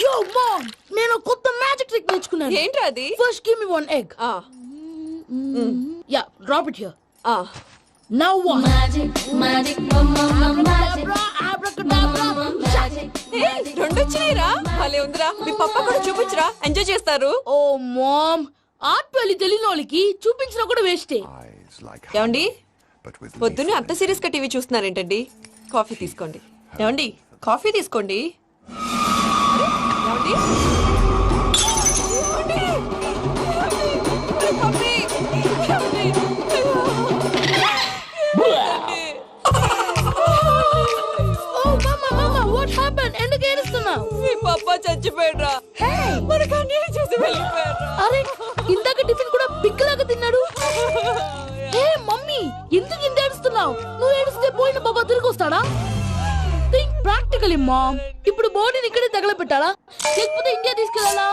Yo, mom! నేను కొత్త magic trick నేర్చుకున్నాను. ఏంట్రా అది? First give me one egg. Yeah, drop it here. Now what? Magic, abracadabra. రెండు వచ్చినాయిరా. భలే ఉందిరా. మీ పప్ప కూడా చూపించరా, ఎంజాయ్ చేస్తారు. ఓ మామ్, ఆర్ట్ పెళ్లి తెలియని వాళ్ళకి చూపించినా కూడా వేస్టే. ఏమండి, పొద్దున్నే అంత సీరియస్ గా టీవీ చూస్తున్నారేంటండి? కాఫీ తీసుకోండి. ఏమండి, కాఫీ తీసుకోండి. ఏమండి? కాఫీ. ఏమండి? Oh mama, what happened? ఎందుకు ఏడుస్తున్నావు? మీ పప్ప చచ్చిపోయాడురా. మనకు అన్యాయం చేసి వెళ్ళిపోయాడురా. అరే, ఇందాక టిఫిన్ కూడా పిక్కలాగా తిన్నాడు. హే మమ్మీ, ఎందుకు ఇంత ఏడుస్తున్నావు? నువ్వు ఏడిస్తే పోయిన బాబా తిరిగి వస్తాడా? Think practically ma'am. ఇప్పుడు బాడీని ఇక్కడే తగలబెట్టాలా లేకపోతే ఇండియా తీసుకెళ్ళాలా?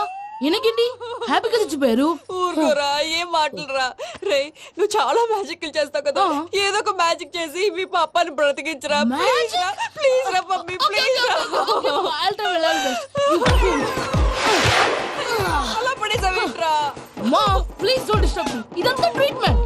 ఎనకండి హ్యాపీగా చచ్చిపోయారు. ఊరుకోరా, ఏం మాటలురా. రే, నువ్వు చాలా మ్యాజిక్ చేస్తావు కదా, ఏదో ఒక మ్యాజిక్ చేసి మీ పాపాని బ్రతికించరా. ప్లీజ్ రా మమ్మీ, ప్లీజ్ రా. అలా పడేసావేంట్రా? Mom, please don't disturb me. ఇదంతా ట్రీట్మెంట్.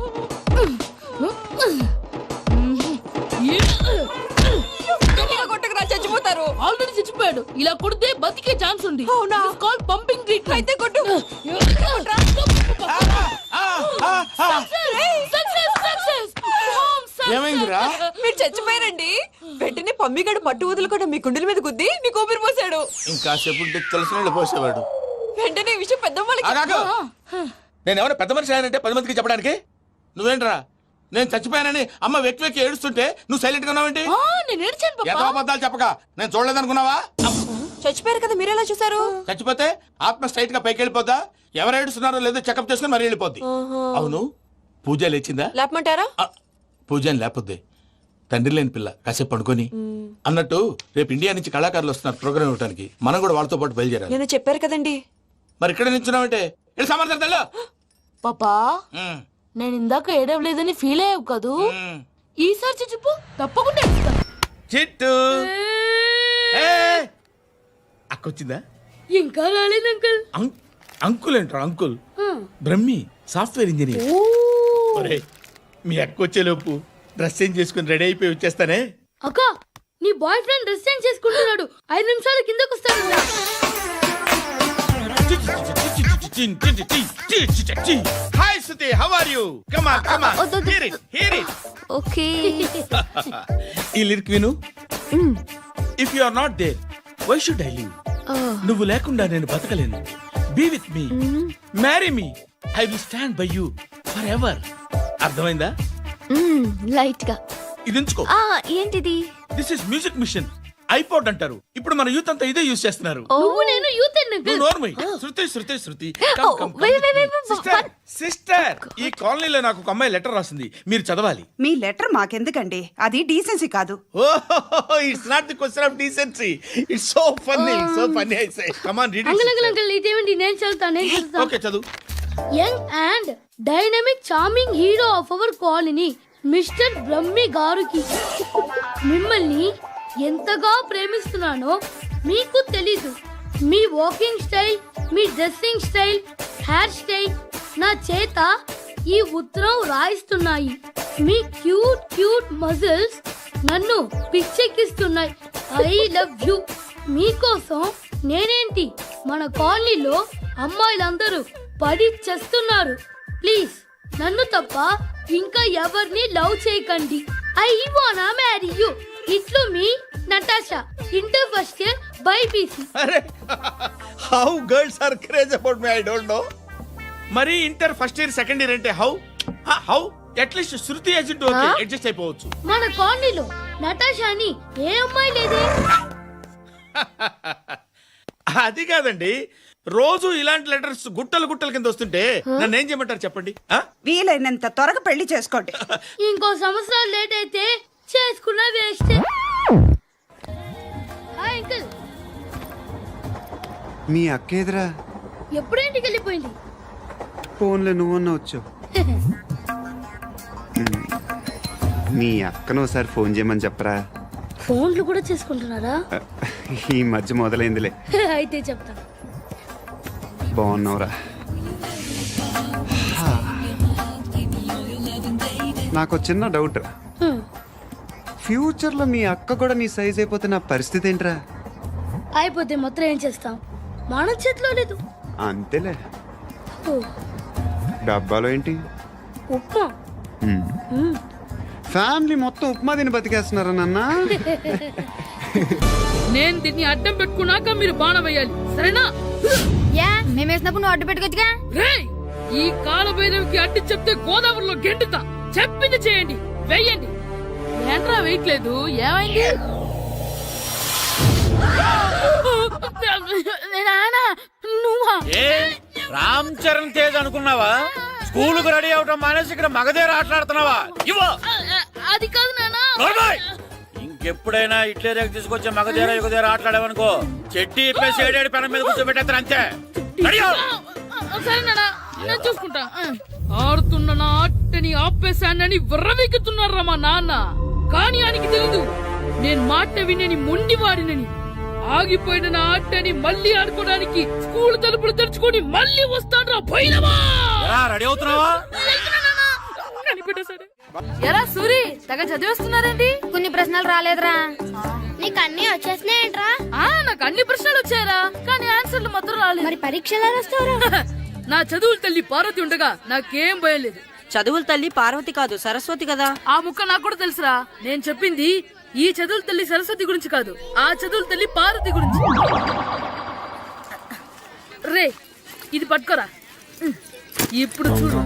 కొట్టకురా, చచ్చిపోతారు. ఆల్రెడీ చచ్చిపోయాడు. ఇలా కొడితే బతికే ఛాన్స్ ఉంది. అవునా? Call pumping treatment. అయితే కొట్టు. ఏమైందిరా? మీరు చచ్చిపోయారండి. వెంటనే పమ్మిగాడు పట్టు వదులుకుండా మీ గుండెల మీద గుద్ది మీకు ఊపిరి పోసాడు. ఇంకా సేపు తెలిసిన పోసేవాడు. వెంటనే ఈ విషయం పెద్ద వాళ్ళకి. నేను ఎవరైనా పెద్ద మనిషి ఆయనంటే 10 మందికి చెప్పడానికి. నువ్వేంట్రా నేను చచ్చిపోయానని అమ్మ వెక్కి ఏడుస్తుంటే నువ్వు సైలెంట్ గా ఉన్నావేంటి? నేను ఏడ్చాను పాపా. ఎంతో అబద్ధాలు చెప్పక నేను చూడలేదనుకున్నావా? చచ్చిపోయారు కదా, మీరెలా చూసారు? చచ్చిపోతే ఆత్మ స్ట్రైట్ గా పైకి వెళ్ళిపోద్దా? ఎవరు ఏడుస్తున్నారో లేదో చెకప్ చేసుకుని మరి వెళ్ళిపోద్ది. అవును, పూజ లేచిందా? లేపమంటారా? పూజ అని లేకపోద్ది. తండ్రి లేని పిల్ల కాసేపు పడుకొని. అన్నట్టు రేపు ఇండియా నుంచి కళాకారులు వస్తున్నారు ప్రోగ్రామ్ ఇవ్వడానికి. మనం కూడా వాళ్ళతో పాటు బయలుదేరాలి. నేను చెప్పారు కదండి. మరి ఇక్కడ నిల్చున్నావంటే సమర్థత పాపా, నేను ఇందాక ఏడవలేదని ఫీల్ అయ్యావు కదూ. ఈసారి చచ్చిపో, తప్పకుండా చిట్టు అక్కొచ్చిందా? ఇంకా రాలేదు అంకుల్. అంకుల్ ఏంట్రా? Uncle Brahmi, software engineer. ఒరే, మీ అక్క వచ్చేలోపు డ్రెస్ చేంజ్ చేసుకుని రెడీ అయిపోయి వచ్చేస్తానే. అక్క, నీ బాయ్ ఫ్రెండ్ డ్రెస్ చేంజ్ చేసుకుంటున్నాడు. 5 నిమిషాలు కిందకు వస్తాడు. Hi Suthi, how are you? Come on, come on, hear it. Okay. ఈ లిరిక్ విను. If you are not there, why should I live? నువ్వు లేకుండా నేను బతకలేను. Be with me, marry me, I will stand by you forever. అర్థమైందా? Light గా. ఇది ఉంచుకో. ఏంటిది? This is music machine. IPod అంటారు. ఇప్పుడు మన యూత్ అంతా ఇదే యూజ్ చేస్తున్నారు. నువ్వు నేను యూత్ శృతి. Sister. సిస్టర్, ఈ కాలనీలో నాకు ఒక అమ్మాయి లెటర్ రాసింది, మీరు చదవాలి. మీ లెటర్ మాకెందుకండి? అది డీసెన్సీ కాదు. It's not the question of decency. It's so funny I say. Come on, read uncle ఇదేంటి? నేను చదువుతాను. ఓకే, చదువు. Young and dynamic charming hero of our colony mister Brahmi గారికి మిమ్మల్ని ఎంతగా ప్రేమిస్తున్నానో మీకు తెలీదు. మీ వాకింగ్ స్టైల్, మీ డ్రెస్సింగ్ స్టైల్, హెయిర్ స్టైల్ నా చేత ఈ ఉత్తరం రాయిస్తున్నాయి. మీ క్యూట్ మజిల్స్ నన్ను పిచ్చెక్కిస్తున్నాయి. I love you. మీకోసం నేనేంటి, మన కాలనీలో అమ్మాయిలందరూ పడి చేస్తున్నారు. ప్లీజ్ నన్ను తప్ప ఇంకా ఎవరిని లవ్ చేయకండి. ఐ వానా మ్యారీ యూ. ఇట్లు మీ Natasha, inter first year BiPC. అరే, how girls are craze about me, I don't know. మరి inter first year second year అంటే how at least Shruti agent okay, adjust అయిపోవచ్చు. మన కాలనీలో నటాషా అని ఏ అమ్మాయి లేదే. అది కాదండి, రోజు ఇలాంటి లెటర్స్ గుట్టలు కింద వస్తుంటే నన్ను ఏం చేయమంటారు చెప్పండి? వీలైనంత త్వరగా పెళ్లి చేసుకోండి. ఇంకో సంవత్సరాలు లేట్ అయితే చేసుకున్న వేస్ట్. Hi uncle. మీ అక్క ఎదురా ఎప్పుడేంటికి వెళ్ళిపోయింది? ఫోన్లో నువ్వన్నా వచ్చావు. మీ అక్కను ఒకసారి ఫోన్ చేయమని చెప్పరా. ఫోన్లు కూడా చేసుకుంటున్నారా? ఈ మధ్య మొదలైందిలే. అయితే చెప్తా. బాగున్నావురా. నాకు చిన్న డౌట్. ఫ్యూచర్లో మీ అక్క కూడా నీ సైజ్ అయిపోతే నా పరిస్థితి ఏంట్రా? అయిపోతే మొత్తం ఏం చేస్తాం? మన చేతిలో లేదు. అంతేలే. ఓ, డబ్బాలో ఏంటి? ఉప్మా. ఫ్యామిలీ మొత్తం ఉప్మా తిని బతికేస్తున్నారా నాన్న? నేను దీన్ని అడ్డం పెట్టుకున్నాక మీరు బాణ వేయాలి, సరేనా? మేము వేసినప్పుడు నువ్వు అడ్డు పెట్టుకోవచ్చుగా. రేయ్, ఈ కాలభైరవికి అడ్డు చెప్తే గోదావరిలో గెంటుతా. చెప్పింది చేయండి, వెయ్యండి. ఏంట్రా వెయ్యట్లేదు? ఏమైంది? నువ్వా? ఏ రామ్ చరణ్ తేజ్ అనుకున్నావా? స్కూల్ కు రెడీ అవటం మానేసి ఇక్కడ మగధీర ఆటలాడుతున్నావా? ఇవ్వు. అది కాదు నాన్న. నోర్మోయ్. ఇంకెప్పుడైనా ఇట్లే రేపు తీసుకొచ్చే మగధీర యుగధీర ఆటలాడావనుకో చెట్టి ఇప్పేసి ఏడేడు పెనం మీద కూర్చోబెట్టేస్తారు అంతే. రెడీ అవ్వు. సరే నాన్న, నేను చూసుకుంటా. ఆడుతున్న నా ఆటని ఆపేశానని విర్రవీగుతున్నారా మా నాన్న. కానీ ఆయనకి తెలీదు నేను మాట వినని మొండివాడినని. ఆగిపోయిన నా ఆటని మళ్ళీ ఆడుకోవడానికి స్కూల్ తలుపులు తెరుచుకొని మళ్ళీ వస్తాడ్రా భైరవా. ఎలా రెడీ అవుతున్నావా? కనిపెట్టేశాడు. ఎరా సూరి, తెగ చదివేస్తున్నారండి. కొన్ని ప్రశ్నలు రాలేదురా. నీకు అన్ని వచ్చేసినాయంట్రా? నాకు అన్ని ప్రశ్నలు వచ్చాయరా, కానీ ఆన్సర్లు మాత్రం రాలేదు. మరి పరీక్షలు రాస్తావురా? నా చదువుల తల్లి పార్వతి ఉండగా నాకేం భయం లేదు. చదువుల తల్లి పార్వతి కాదు, సరస్వతి కదా. ఆ ముక్క నాకు కూడా తెలుసురా. నేను చెప్పింది ఈ చదువుల తల్లి సరస్వతి గురించి కాదు, ఆ చదువుల తల్లి పార్వతి గురించి. రే, ఇది పట్టుకోరా. ఇప్పుడు చూడు.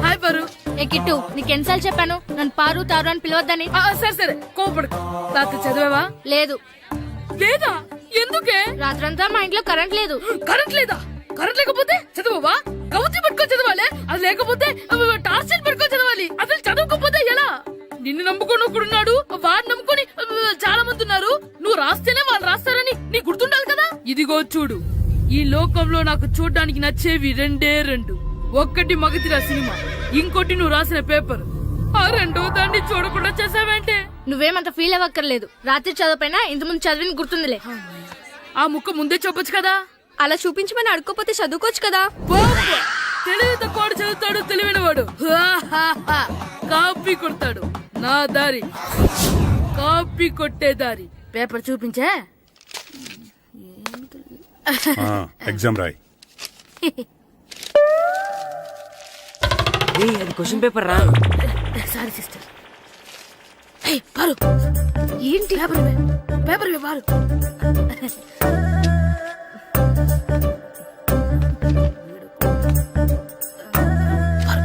హాయ్ పారు. ఏ కిట్టు, నీకు ఎన్నిసార్లు చెప్పాను నన్ను పారు తారు అని పిలవద్దని? సరే సరే, కోపడు. తాత చదివావా? లేదు. లేదా? ఎందుకే? రాత్రంతా మా ఇంట్లో కరెంట్ లేదు. కరెంట్ లేదా? కరెంట్ లేకపోతే చదవవా? కవచి పట్టుకొని చదవాలి. అది లేకపోతే టార్చ్ పట్టుకొని చదవాలి. అసలు చదవకపోతే ఎలా? నిన్ను నమ్ముకొని ఒకడున్నాడు, వాడిని నమ్ముకొని చాలా మంది ఉన్నారు. నువ్వు రాస్తేనే వాళ్ళు రాస్తారని నీకు గుర్తుండాలి కదా. ఇదిగో చూడు, ఈ లోకంలో నాకు చూడ్డానికి నచ్చేవి రెండే రెండు. ఒక్కటి మగధీర సినిమా, ఇంకోటి నువ్వు రాసిన పేపర్. ఆ రెండో దాన్ని చూడకుండా చేసావేంటే? నువ్వేమంత ఫీల్ అవ్వక్కర్లేదు. రాత్రి చదవపోయినా ఇంతకుముందు చదివిన గుర్తుందిలే. ఆ ముక్క ముందే చెప్పొచ్చు కదా. అలా చూపించమని అడుక్కోపోతే చదువుకోవచ్చు కదా. తెలివి తక్కువ చదువుతాడు, తెలివైన వాడు కాపీ కొడతాడు. నా దారి కాపీ కొట్టే దారి. పేపర్ చూపించే. ఎగ్జామ్ రాయ్. అది క్వశ్చన్ పేపర్ రా. Sorry sister. పారు, ఏంటి పేపర్ ఇవే పారు.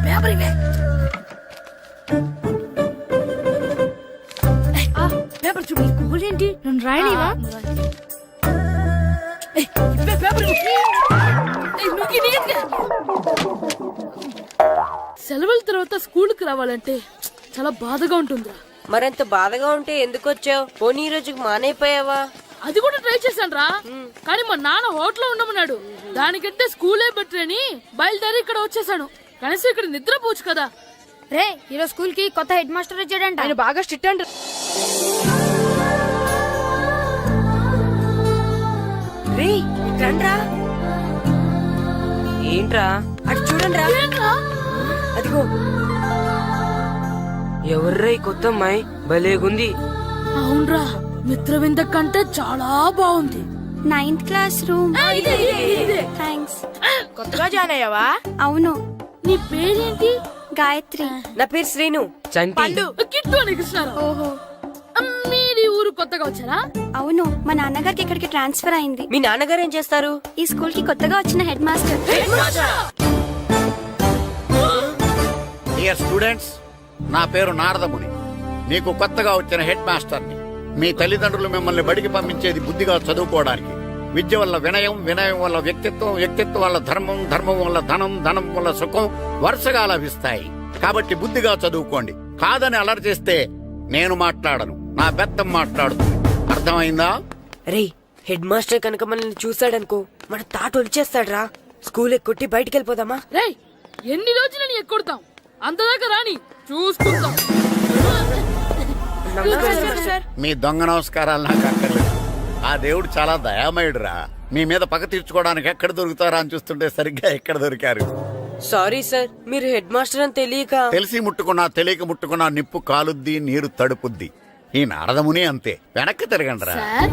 పేపర్ ఇవే. పేపర్ చూపి. ఏంటి నన్ను రాయనివా? సెలవుల తర్వాత స్కూల్ కి రావాలంటే చాలా బాధగా ఉంటుందిరా. మరెంత బాధగా ఉంటే ఎందుకు వచ్చావు? పోనీ ఈ రోజుకి మానైపోయావా? అది కూడా ట్రై చేశాను రా, కానీ మా నాన్న హోటల్లో ఉండమన్నాడు. దానికంటే స్కూలే బెటర్ అని బయలుదేరి ఇక్కడ వచ్చేసాను. కనీసం ఇక్కడ నిద్రపోవచ్చు కదా. రే, ఈరోజు స్కూల్ కి కొత్త హెడ్ మాస్టర్ వచ్చాడంట. ఆయన బాగా స్ట్రిక్ట్ అంట. రే, రండ్రా. ఏంట్రా అటు చూడండి రా. అదిగో ఎవర్రా ఈ కొత్త అమ్మాయి? భలేగుంది. అవునరా, మిత్రవింద కంటే చాలా బాగుంది. 9th class room. థ్యాంక్స్. కొత్తగా జాయిన్ అయ్యావా? అవును. నీ పేరేంటి? గాయత్రి. నా పేరు శ్రీను. చంటి. కిట్టు అని కృష్ణారావు. ఓహో, మీరు ఊరు కొత్తగా వచ్చారా? అవును. మా నాన్నగారికి ఇక్కడికి ట్రాన్స్ఫర్ అయింది. మీ నాన్నగారు ఏం చేస్తారు? ఈ స్కూల్ కి కొత్తగా వచ్చిన హెడ్ మాస్టర్. డియర్ స్టూడెంట్స్, నా పేరు నారదముని. మీకు కొత్తగా వచ్చిన హెడ్ మాస్టర్ని. మీ తల్లిదండ్రులు మిమ్మల్ని బడికి పంపించేది బుద్ధిగా చదువుకోవడానికి. విద్య వల్ల వినయం, వినయం వల్ల వ్యక్తిత్వం, వ్యక్తిత్వం వల్ల ధర్మం, ధర్మం వల్ల ధనం, ధనం వల్ల సుఖం వరుసగా లభిస్తాయి. కాబట్టి బుద్ధిగా చదువుకోండి. కాదని అలర్ చేస్తే నేను మాట్లాడను, నా బెత్తం మాట్లాడుతుంది. అర్థమైందా? రే, హెడ్ మాస్టర్ కనుక మనల్ని చూసాడనుకో మన తాట వచ్చేస్తాడ్రా. స్కూల్ ఎక్కొట్టి బయటికి వెళ్ళిపోదామా? రేయ్, ఎన్ని రోజులని ఎక్కొడతాం? అంతదాకా రాని చూసుకుంటాం. మీ దొంగ నమస్కారాలు నాకు అక్కర్లేదు. ఆ దేవుడు చాలా దయామయుడురా. మీ మీద పగ తీర్చుకోవడానికి ఎక్కడ దొరుకుతారా అని చూస్తుంటే సరిగ్గా ఎక్కడ దొరికారు. సారీ సార్, మీరు హెడ్ మాస్టర్ అని తెలియక. తెలిసి ముట్టుకున్నా తెలియక ముట్టుకున్నా నిప్పు కాలుద్ది, నీరు తడుపుద్ది. ఈ నారదముని అంతే. వెనక్కి తిరగండి రా. సార్,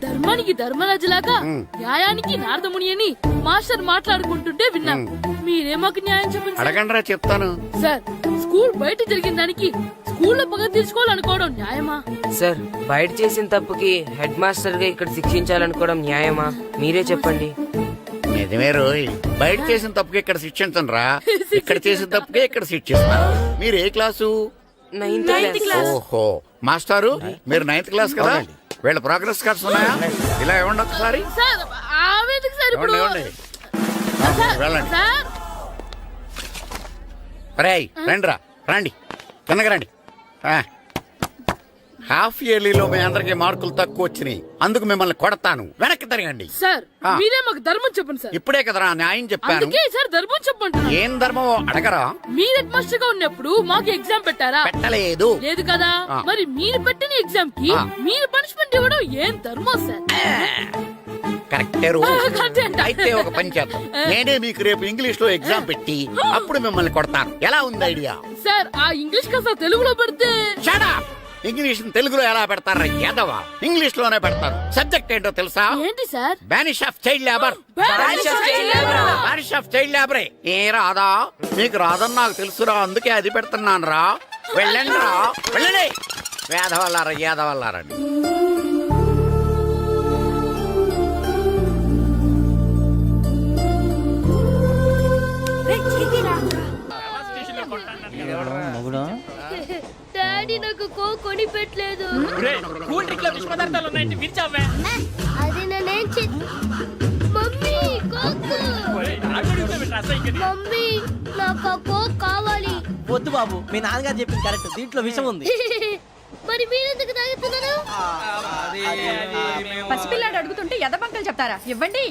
ధర్మానికి ధర్మరాజులాగా న్యాయానికి నారదముని అని మాస్టర్ మాట్లాడుకుంటుంటే విన్నాం. మీరే మాకు న్యాయం చెప్పండి. అడగండి రా, చెప్తాను. సార్, స్కూల్ బయట జరిగిన దానికి స్కూల్లో పగ తీర్చుకోవాలనుకోవడం న్యాయమా? సార్, బయట చేసిన తప్పుకి హెడ్ మాస్టర్ గా ఇక్కడ శిక్షించాలనుకోవడం న్యాయమా? మీరే చెప్పండి. నిజమే రోయ్, బయట చేసిన తప్పుకి ఇక్కడ శిక్షించండి రా. ఇక్కడ చేసిన తప్పుకే ఇక్కడ శిక్షిస్తాను. మీరు ఏ క్లాసు? 9th class. ఓహో, మాస్టారు మీరు 9th క్లాస్ కదా? వీళ్ళ ప్రోగ్రెస్ కార్డ్స్ ఉన్నాయా? ఇలా ఇవ్వండి ఒకసారి. సార్, ఆవేదకు సార్ ఇప్పుడు. ఇవ్వండి, ఇవ్వండి. వెళ్ళండి. సార్, రేయ్ రండి రా, రండి కిందకి రండి. హాఫ్ ఇయర్లీలో మీ అందరికి మార్కులు తక్కువ వచ్చినాయి, అందుకు మిమ్మల్ని కొడతాను. వెనక్కి తిరగండి. సార్, మీరే మాకు ధర్మం చెప్పండి సార్. ఇప్పుడే కదరా న్యాయం చెప్పాను. అందుకే సార్ ధర్మం చెప్పండి. ఏం ధర్మమో అడగరా? మీరు హెడ్ మాస్టర్ గా ఉన్నప్పుడు మాకు ఎగ్జామ్ పెట్టారా? పెట్టలేదు. లేదు కదా. మరి మీరు పెట్టిన ఎగ్జామ్ కి మీరు పనిష్మెంట్ ఇవ్వడం ఏం ధర్మం సార్? కరెక్టే రో. అయితే ఒక పని చేద్దాం, నేనే మీకు రేపు ఇంగ్లీష్ లో ఎగ్జామ్ పెట్టి అప్పుడు మిమ్మల్ని కొడతాను. ఎలా ఉంది ఐడియా? సార్, ఆ ఇంగ్లీష్ కాస్త తెలుగులో పెడితే. Shut up! ఇంగ్లీష్ తెలుగులో ఎలా పెడతారా యాదవా? ఇంగ్లీష్ లోనే పెడతారు. సబ్జెక్ట్ ఏంటో తెలుసా? ఏంటి sir? Banish of child labour. Banish of child లేబరే. ఏ రాదా? మీకు రాదని నాకు తెలుసురా, అందుకే అది పెడుతున్నాను రా. వెళ్ళండి రా, వెళ్ళండి. వేదవల్లారా, యాదవల్లారండి. డాడీ నాకు కొని పెట్టలేదు. అది నేనేం మమ్మీ, మమ్మీ నాకు కోక్ కావాలి. వద్దు బాబు, మీ నాన్నగారు చెప్పింది కరెక్ట్. దీంట్లో విషయం ఉంది. మరి మీరెందుకు తాగుతున్నారు? పసిపిల్లాడు అడుగుతుంటే ఎదబంకలు చెప్తారా? ఇవ్వండి.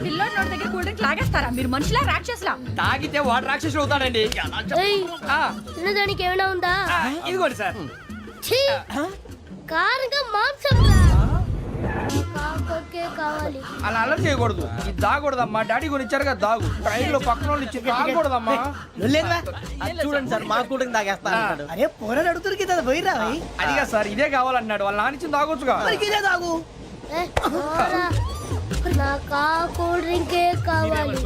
పిల్లోడి నోటి దగ్గర కూల్ డ్రింక్ లాగేస్తారా? మీరు మనుషులా రాక్షసులా? తాగితే వాడు రాక్షసుడు అవుతాడండి. తినడానికి ఏమైనా ఉందా? ఇదిగోండి సార్. కారంగా మాంసం కావాలి. అలా అలర్ చేయకూడదు. ఇది దాగకూడదమ్మా. డాడీ కొని ఇచ్చారు కదా దాగు. ట్రైన్ లో పక్కన వాళ్ళు ఇచ్చి దాగకూడదమ్మా. చూడండి సార్, మా కూడా తాగేస్తాను. అరే పోరాడు అడుగుతారు కదా, పోయిరా. అదిగా సార్, ఇదే కావాలన్నాడు. వాళ్ళ నాన్న ఇచ్చింది తాగొచ్చుగా. ఇదే తాగు. నాకు కూల్ డ్రింకే కావాలి.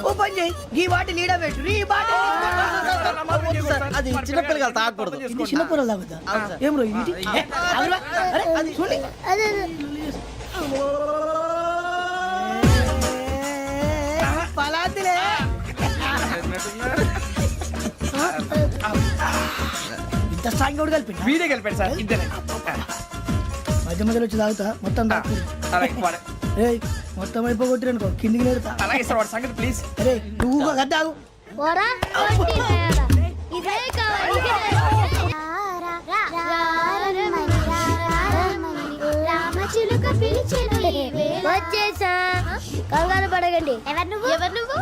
ఓ పని చేయి, ఈ బాటి లీడ పెట్టు. ఈ బాటి అది చిన్నపిల్లలు తాగకూడదు. ఇది చిన్నపిల్లలు తాగుతా. ఏం రో ఇది? అది చూడండి. పలాతిలే. ఇంత స్ట్రాంగ్ కూడా కలిపి వీడే కలిపాడు సార్. ఇద్దరే మధ్య మధ్యలో వచ్చి తాగుతా. మొత్తం మొత్తం అయిపోగొట్టిరనుకో, కిందికి నేడుతా. అలాగే సార్, వాడి సంగతి ప్లీజ్. అరే నువ్వు గద్దాగు. ఇదే కావాలి. వచ్చేసా, కంగారు పడగండి. ఎవరు నువ్వు?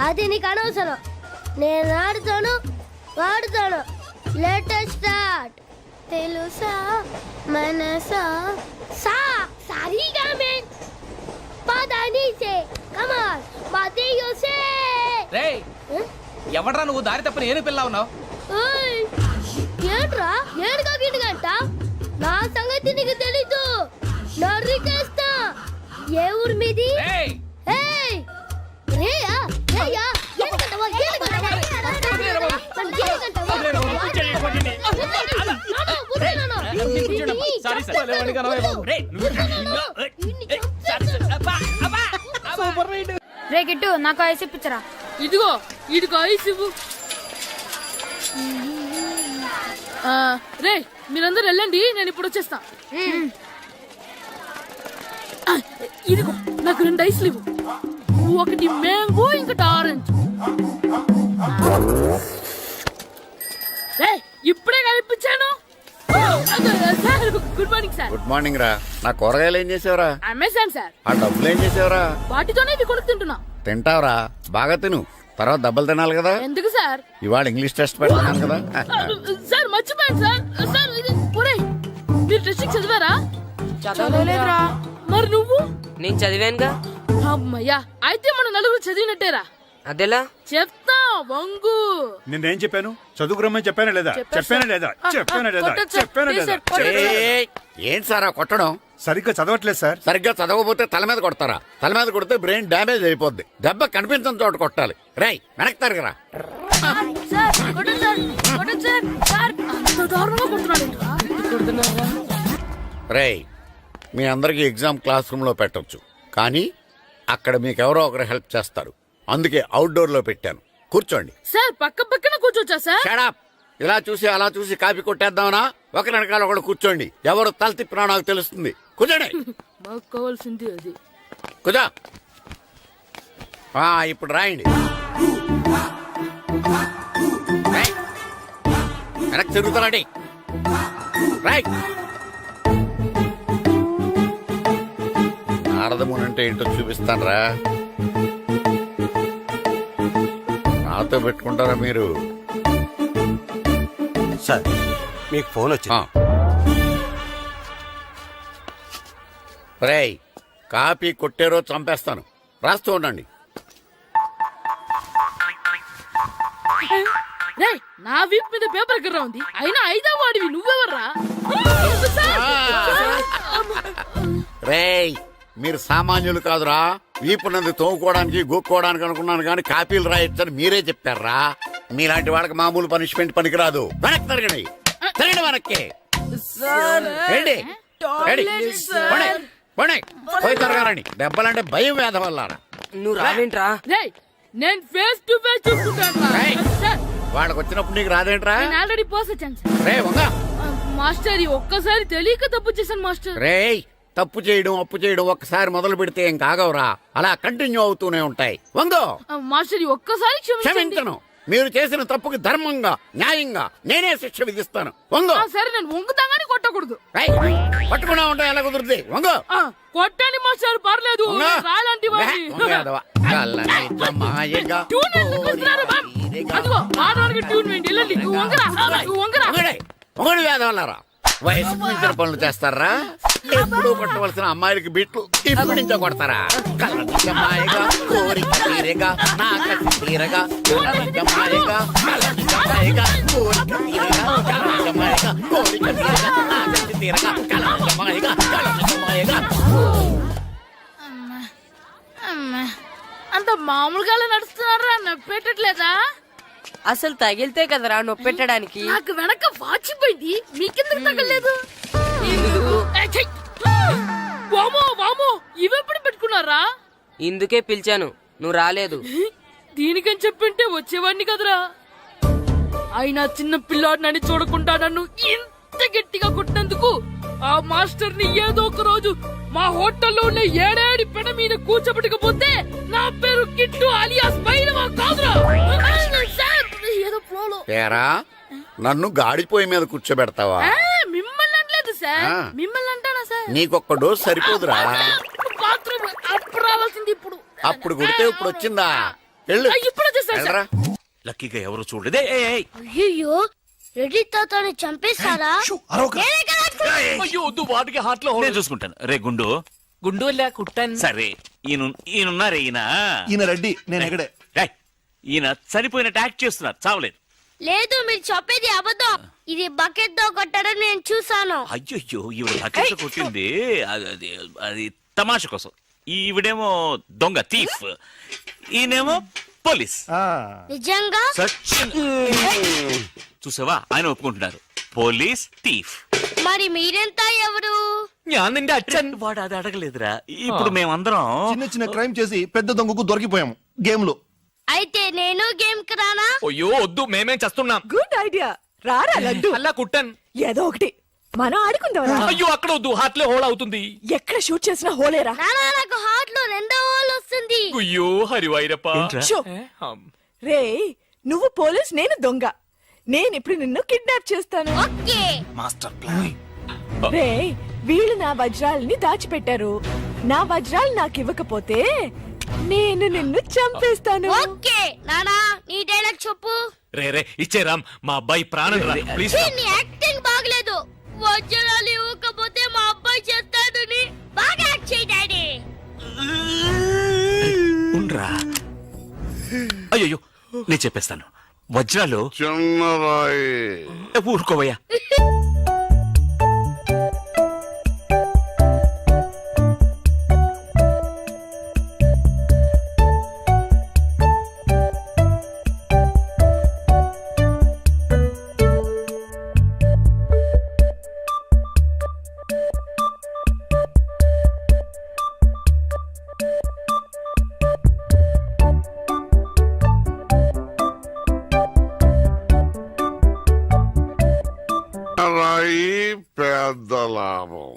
అది నీకు అనవసరం. నేను ఆడుతాను, వాడుతాను. Latest start. తెలుసా మనసా సా సారీగా మెన్ పదని సే కమాన్ మాదేయో సే. రేయ్, ఎవడ్రా నువ్వు? దారి తప్పని ఏను పిల్ల ఉన్నావు. ఏంట్రా ఏడుగా గిడుగంట? నా సంగతి నీకు తెలీదు. నరికేస్తా. ఏ ఊరు మీది? ఏయ్ రేయా రేయా ఏడుగంటవా ఏడుగంటవా రే గిట్టు, నాకు ఐస్ ఇప్పించరా. ఇదిగో ఇదిగో ఐస్ ఇవ్వు. రే మీరందరూ వెళ్ళండి, నేను ఇప్పుడు వచ్చేస్తా. ఇదిగో నాకు 2 ఐస్లు ఇవ్వు. ఒకటి మ్యాంగో, ఇంకటి ఆరెంజ్. ఇప్పుడే కనిపించాను. Good morning sir. Good morning రా. నా కూరగాయలు ఏం చేసావురా? Amazon sir. ఆ డబ్బులు ఏం చేసావురా? వాటితోనే ఇవి కొనుక్కుంటున్నా. తింటావురా? బాగా తిను, తర్వాత దెబ్బలు తినాలి కదా. ఎందుకు సార్? ఇవాళ ఇంగ్లీష్ టెస్ట్ పెడతాను కదా. సార్ మర్చిపోయాను సార్. సార్ ఇది ఒరేయ్, మీరు టెస్టింగ్ చదివారా? చదవలేదురా. మరి నువ్వు? నేను చదివానుగా. అమ్మయ్యా, అయితే మన నలుగురు చదివినట్టేరా. అదెలా? చెప్తా వంగు. నేనేం చెప్పాను? చదువుకురమ్మని చెప్పానా లేదా? చెప్పానా లేదా? చెప్పానా లేదా? కొట్టొచ్చు సార్. చెప్పానా ప్లీజ్ లేదా? సార్, కొట్టొచ్చు. ఏయ్, ఏంటి సారా కొట్టడం? సరిగ్గా చదవట్లేదు సార్. సరిగ్గా చదవకపోతే తల మీద కొడతారా? తల మీద కొడితే బ్రెయిన్ డ్యామేజ్ అయిపోద్ది. దెబ్బ కనిపించని చోట కొట్టాలి. రేయ్, వెనక్కి తరగరా. సార్, కొట్టండి సార్, కొట్టండి సార్. సార్, అంత దారుణంగా కొడుతున్నాడు. రేయ్, మీ అందరికీ ఎగ్జామ్ క్లాస్ రూమ్ లో పెట్టొచ్చు, కానీ అక్కడ మీకు ఎవరో ఒకరు హెల్ప్ చేస్తారు. అందుకే అవుట్డోర్ లో పెట్టాను. కూర్చోండి. సార్, పక్క పక్కన కూర్చోచ్చా సార్? షడప్. ఇలా చూసి అలా చూసి కాపీ కొట్టేద్దామనా? ఒకరి వెనకాల ఒకడు కూర్చోండి. ఎవరు తల తిప్పినా నాకు తెలుస్తుంది. కూర్చోండి. మాకు కావాల్సింది అది. కూర్చో. ఇప్పుడు రాయండి. రాయ్. వెనక్కి తిరుగుతారండి. రాయ్. నారదముని అంటే ఏంటో చూపిస్తాను రా. నాతో పెట్టుకుంటారా మీరు? సార్, మీకు ఫోన్ వచ్చింది. రేయ్, కాపీ కొట్టేరో చంపేస్తాను. రాస్తూ ఉండండి. రేయ్, నా వీప్ మీద పేపర్ కర్ర ఉంది, అయినా 5వ వాడివి నువ్వెవర్రా? రేయ్, మీరు సామాన్యులు కాదురా. వీపునంది తోముకోవడానికి గోక్కోవడానికి అనుకున్నాను, కానీ కాపీలు రాయొచ్చని మీరే చెప్పారా. మీలాంటి వాళ్ళకి మామూలు పనిష్మెంట్ పనికిరాదు. వెనక్కి తిరగండి. తిరగండి వెనక్కి. రండి. రండి. పోనీ. పోనీ. పోయి తిరగారండి. దెబ్బలంటే భయం వేధం వల్ల. నువ్వు రావేంట్రా? రేయ్, నేను ఫేస్ టు ఫేస్ చూసుకుంటాను. రేయ్. వాళ్ళకి వచ్చినప్పుడు నీకు రాదేంట్రా? నేను ఆల్రెడీ పాస్ వచ్చాను సార్. రే వంగా. మాస్టర్, ఈ ఒక్కసారి తెలియక తప్పు చేశాను మాస్టర్. రేయ్, తప్పు చేయడం అప్పు చేయడం ఒక్కసారి మొదలు పెడితే ఏం కాగవరా. అలా కంటిన్యూ అవుతూనే ఉంటాయి. వందో. మాస్టర్, ఈ ఒక్కసారి క్షమించండి. క్షమించను. మీరు చేసిన తప్పుకి ధర్మంగా న్యాయంగా నేనే శిక్ష విధిస్తాను. వంగో. సరే, నేను వంగుతాగానే కొట్టకూడదు. పట్టుకున్నా ఉంటా ఎలా కుదురుతుంది. వంగో. కొట్టండి మాస్టర్, పర్లేదు. రాలాంటి ట్యూన్ ఎందుకు ఇస్తున్నారు బాబ్? అదిగో ఆడడానికి ట్యూన్ వేయండి. వెళ్ళండి. నువ్వు వంగరా, నువ్వు వంగరా. ఒకటి వేదవల్లారా. వయసు మించిన పనులు చేస్తారా? ఎప్పుడు కొట్టవలసిన అమ్మాయిలకి బిట్లు ఇప్పుడు నుంచో కొడతారా? కళ్ళ నిజమాయగా కోరిక తీరగా నా కసి తీరగా కళ్ళ నిజమాయగా కళ్ళ నిజమాయగా కోరిక తీరగా కళ్ళ నిజమాయగా కోరిక తీరగా నా కసి తీరగా కళ్ళ నిజమాయగా కళ్ళ నిజమాయగా. అంత మామూలుగా నడుస్తున్నారా? నొప్పెట్టట్లేదా? అసలు తగిలితే కదరా నొప్పెట్టడానికి. నాకు వెనక వాచిపోయింది, మీకెందుకు తగలేదు? వామో వామో, ఇవెప్పుడు పెట్టుకున్నారా? ఇందుకే పిలిచాను, నువ్వు రాలేదు. దీనికని చెప్పింటే వచ్చేవాడిని కదరా. అయినా చిన్న పిల్లాడినని చూడకుండా నన్ను ఇంత గట్టిగా కొట్టినందుకు ఆ మాస్టర్ ని ఏదో ఒక రోజు మా హోటల్లో ఉన్న 7 పెడ మీద కూర్చోబెట్టకపోతే నా పేరు కిట్టు అలియాస్ బైరవా కాదురా. ఏదో ఫ్లోలో. ఏరా, నన్ను గాడిపోయి మీద కూర్చోబెడతావా? మిమ్మల్ని అనలేదు సార్. మిమ్మల్ని అంటానా సార్? నీకొక్క డోస్ సరిపోదురా. బాత్రూమ్ అప్పుడు రావాల్సింది ఇప్పుడు. అప్పుడు కొడితే ఇప్పుడు వచ్చిందా? వెళ్ళు. ఇప్పుడు వచ్చేసారు సార్. లక్కీగా ఎవరు చూడలేదే. అయ్యో, రెడ్డి తాతని చంపేస్తారా? వాటికి హార్ట్ లో నేను చూసుకుంటాను. రే గుండు. గుండు కుట్టాను. సరే, ఈయనున్నారే ఈయన రెడ్డి. నేను ఎక్కడే. ఈయన చనిపోయినట్టు యాక్ట్ చేస్తున్నారు, చావలేదు. లేదు, మీరు చెప్పేది అబద్ధం. ఇది బకెట్ తో కొట్టడం నేను చూసాను. అయ్యో, ఈవిడ బకెట్ కొట్టింది అది తమాషా కోసం. ఈవిడేమో దొంగ థీఫ్, ఈయనేమో పోలీస్. నిజంగా చూసావా, ఆయన ఒప్పుకుంటున్నారు. Police thief. మరి మీరెంత ఎవరు? వాడు అది అడగలేదురా. ఇప్పుడు మేమందరం చిన్న చిన్న క్రైమ్ చేసి పెద్ద దొంగకు దొరికిపోయాము గేమ్ లో. అయితే నేను గేమ్ కి రానా? అయ్యో వద్దు, మేమేం చేస్తున్నాం. Good idea. రారా లడ్డు. అలా కుట్టాను. ఏదో ఒకటి మనం ఆడుకుందాం. అయ్యో అక్కడ వద్దు, హార్ట్ లో హోల్ అవుతుంది. ఎక్కడ షూట్ చేసినా హోలేరా. నాకు హార్ట్ లో 2వ హోల్ వస్తుంది. అయ్యో హరివైరప్ప. రే, నువ్వు పోలీస్, నేను దొంగ. నేను ఇప్పుడు నిన్ను కిడ్నాప్ చేస్తాను. ఓకే. Master plan. రే వీళ్ళు నా వజ్రాలని దాచిపెట్టారు. నా వజ్రాలు నాకు ఇవ్వకపోతే నేను నిన్ను చంపేస్తాను. ఓకే నానా నీ డైలాగ్ చెప్పు. రే రే ఇచ్చే రామ్, మా అబ్బాయి ప్రాణం రా ప్లీజ్. నీ యాక్టింగ్ బాగలేదు. వజ్రాలు ఇవ్వకపోతే మా అబ్బాయి చేస్తాడని బాగా యాక్ట్ చేయి డాడీ. ఉండ్రా. అయ్యో నేను చెప్పేస్తాను. వజ్రాలు ఊరుకోవయ్యా. పెద్ద లాభం,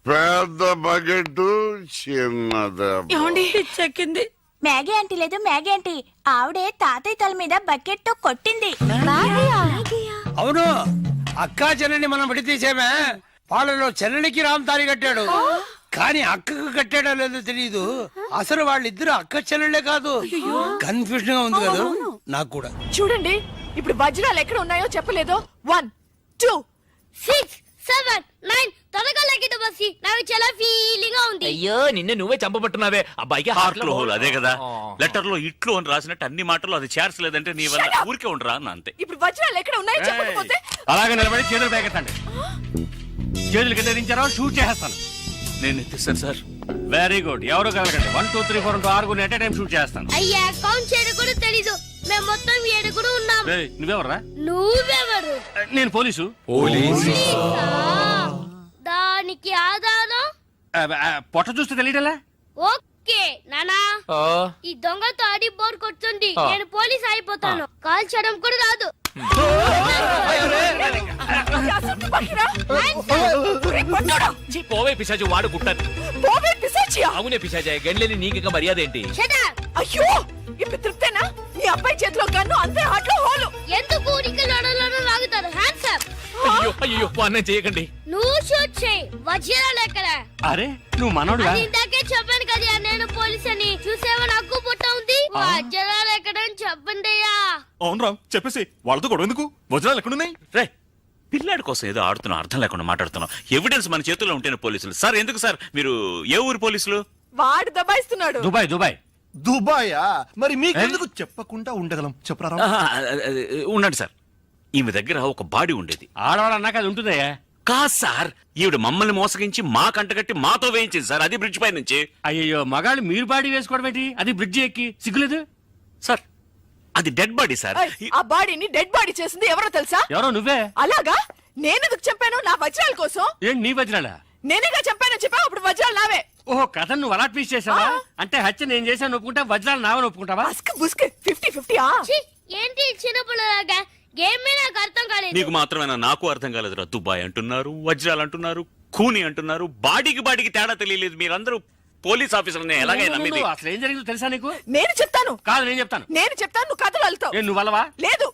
పెద్ద బకెట్, చిన్నది. చెక్కింది. మ్యాగీ ఆంటీ లేదు మ్యాగీ ఆంటీ, ఆవిడే తాతయ్య తల మీద బకెట్ తో కొట్టింది. అవును, అక్కా చెల్లెని మనం విడితీసేమే. వాళ్ళలో చెల్లెనికి రామ్ తాళి కట్టాడు, కానీ అక్కకు కట్టాడో లేదో తెలియదు. అసలు వాళ్ళిద్దరు అక్క చెల్లెళ్ళే కాదు. కన్ఫ్యూజన్ గా ఉంది కదా నాకు కూడా. చూడండి ఇప్పుడు వజ్రాలు ఎక్కడ ఉన్నాయో చెప్పలేదు. 1 2 6 7 9 త్వరగా లెక్కిట బస్సి. నాకు చాలా ఫీలింగ్ గా ఉంది. అయ్యో నిన్నే నువ్వే చంపబట్టున్నావే. అబ్బాయికి హార్ట్ లో హోల్. అదే కదా లెటర్ లో ఇట్లు అని రాసినట్టు అన్ని మాటలు అది చేర్చలేదంటే నీ వల్ల ఊరికే ఉండరా అన్న అంతే. ఇప్పుడు వజ్రాలు ఎక్కడ ఉన్నాయో చెప్పకపోతే అలాగే నిలబడి చేతులు పేకెత్తండి. చేతులు కింద షూట్ చేస్తాను. నేను ఎత్తిస్తాను సార్. Very good. ఎవరు కలగండి. 1 2 3 4 6 ఎట్ టైం షూట్ చేస్తాను. అయ్యా కౌంట్ చేయడం కూడా తెలీదు. మేము మొత్తం 7 ఉన్నాం. నువ్వెవర్రా? నువ్వెవరు? నేను పోలీసు. దానికి ఆధారం పొట్ట చూస్తే తెలియటలా? ఓకే నానా, ఈ దొంగతో ఆడి బోర్ కొడుతుంది. నేను పోలీస్ అయిపోతాను. కాల్ చేయడం కూడా రాదు. పోవే పిశాచి, వాడు గుట్టారు. పోవే పిశాచియా? అవునే పిశాచి, గండ్లేని నీకు మర్యాద ఏంటి? అయ్యో ఇప్పుడు తృప్తేనా? నీ అబ్బాయి చేతిలో గన్ను, అంతే హాట్లో హోలు. ఎందుకు ఉనికి లడలను లాగుతారు? Hands up. అయ్యో అయ్యో అన్నం చేయకండి. నువ్వు షూట్ చేయి. వజ్రాలు ఎక్కడ? అరే నువ్వు మనోడుగా? ఇందాకే చెప్పాను కదా నేను పోలీస్ అని. చూసేవా నాకు పుట్ట ఉంది. వజ్రాలు ఎక్కడని చెప్పండి అయ్యా. అవును రామ్, చెప్పేసి వాళ్ళతో గొడవ ఎందుకు? వజ్రాలు ఎక్కడున్నాయి? రే పిల్లాడి కోసం ఏదో ఆడుతున్నాం, అర్థం లేకుండా మాట్లాడుతున్నాం. ఎవిడెన్స్ మన చేతుల్లో ఉంటేనే పోలీసులు. సార్ ఎందుకు సార్ మీరు ఏ ఊరు పోలీసులు? వాడు దబాయిస్తున్నాడు. Dubai Dubai. దుబాయా? మరి మీకెందుకు చెప్పకుండా ఉండగలం? చెప్పరా. ఉండండి సార్. ఈమె దగ్గర ఒక బాడీ ఉండేది. ఆడవాళ్ళన్నాక అది ఉంటుందయ్యా. కాదు సార్, ఈవిడ మమ్మల్ని మోసగించి మా కంటగట్టి మాతో వేయించింది సార్. అది బ్రిడ్జ్ పై నుంచి. అయ్యో మగాళ్ళు మీరు బాడీ వేసుకోవడం ఏంటి? అది బ్రిడ్జ్ ఎక్కి సిగ్గులేదు సార్. అది డెడ్ బాడీ సార్. ఆ బాడీని డెడ్ బాడీ చేసింది ఎవరో తెలుసా? ఎవరో నువ్వే. అలాగా? నేనెందుకు చెప్పాను? నా వజ్రాల కోసం. ఏంటి నీ వజ్రాలా? నేనేగా చెప్పాను. చెప్పా అప్పుడు వజ్రాలు నావే. ఓహో కథ నువ్వు అలా ట్వీస్ట్ చేసావా? అంటే హత్య నేను చేశాను ఒప్పుకుంటా, వజ్రాలు నావని ఒప్పుకుంటావా? 50-50. ఏంటి చిన్నపిల్లలాగా గేమ్ మీద నాకు అర్థం కాలేదు. నీకు మాత్రమేనా? నాకు అర్థం కాలేదురా. దుబాయ్ అంటున్నారు, వజ్రాలు అంటున్నారు, ఖూని అంటున్నారు. బాడీకి తేడా తెలియలేదు. మీరందరూ పోలీస్ ఆఫీసర్ని ఎలాగైనా నమ్మింది. అసలు ఏం జరిగిందో తెలుసా నీకు? నేను చెప్తాను. కాదు నేను చెప్తాను. నువ్వు కథలు వెళ్తావు. నువ్వు అలవా? లేదు.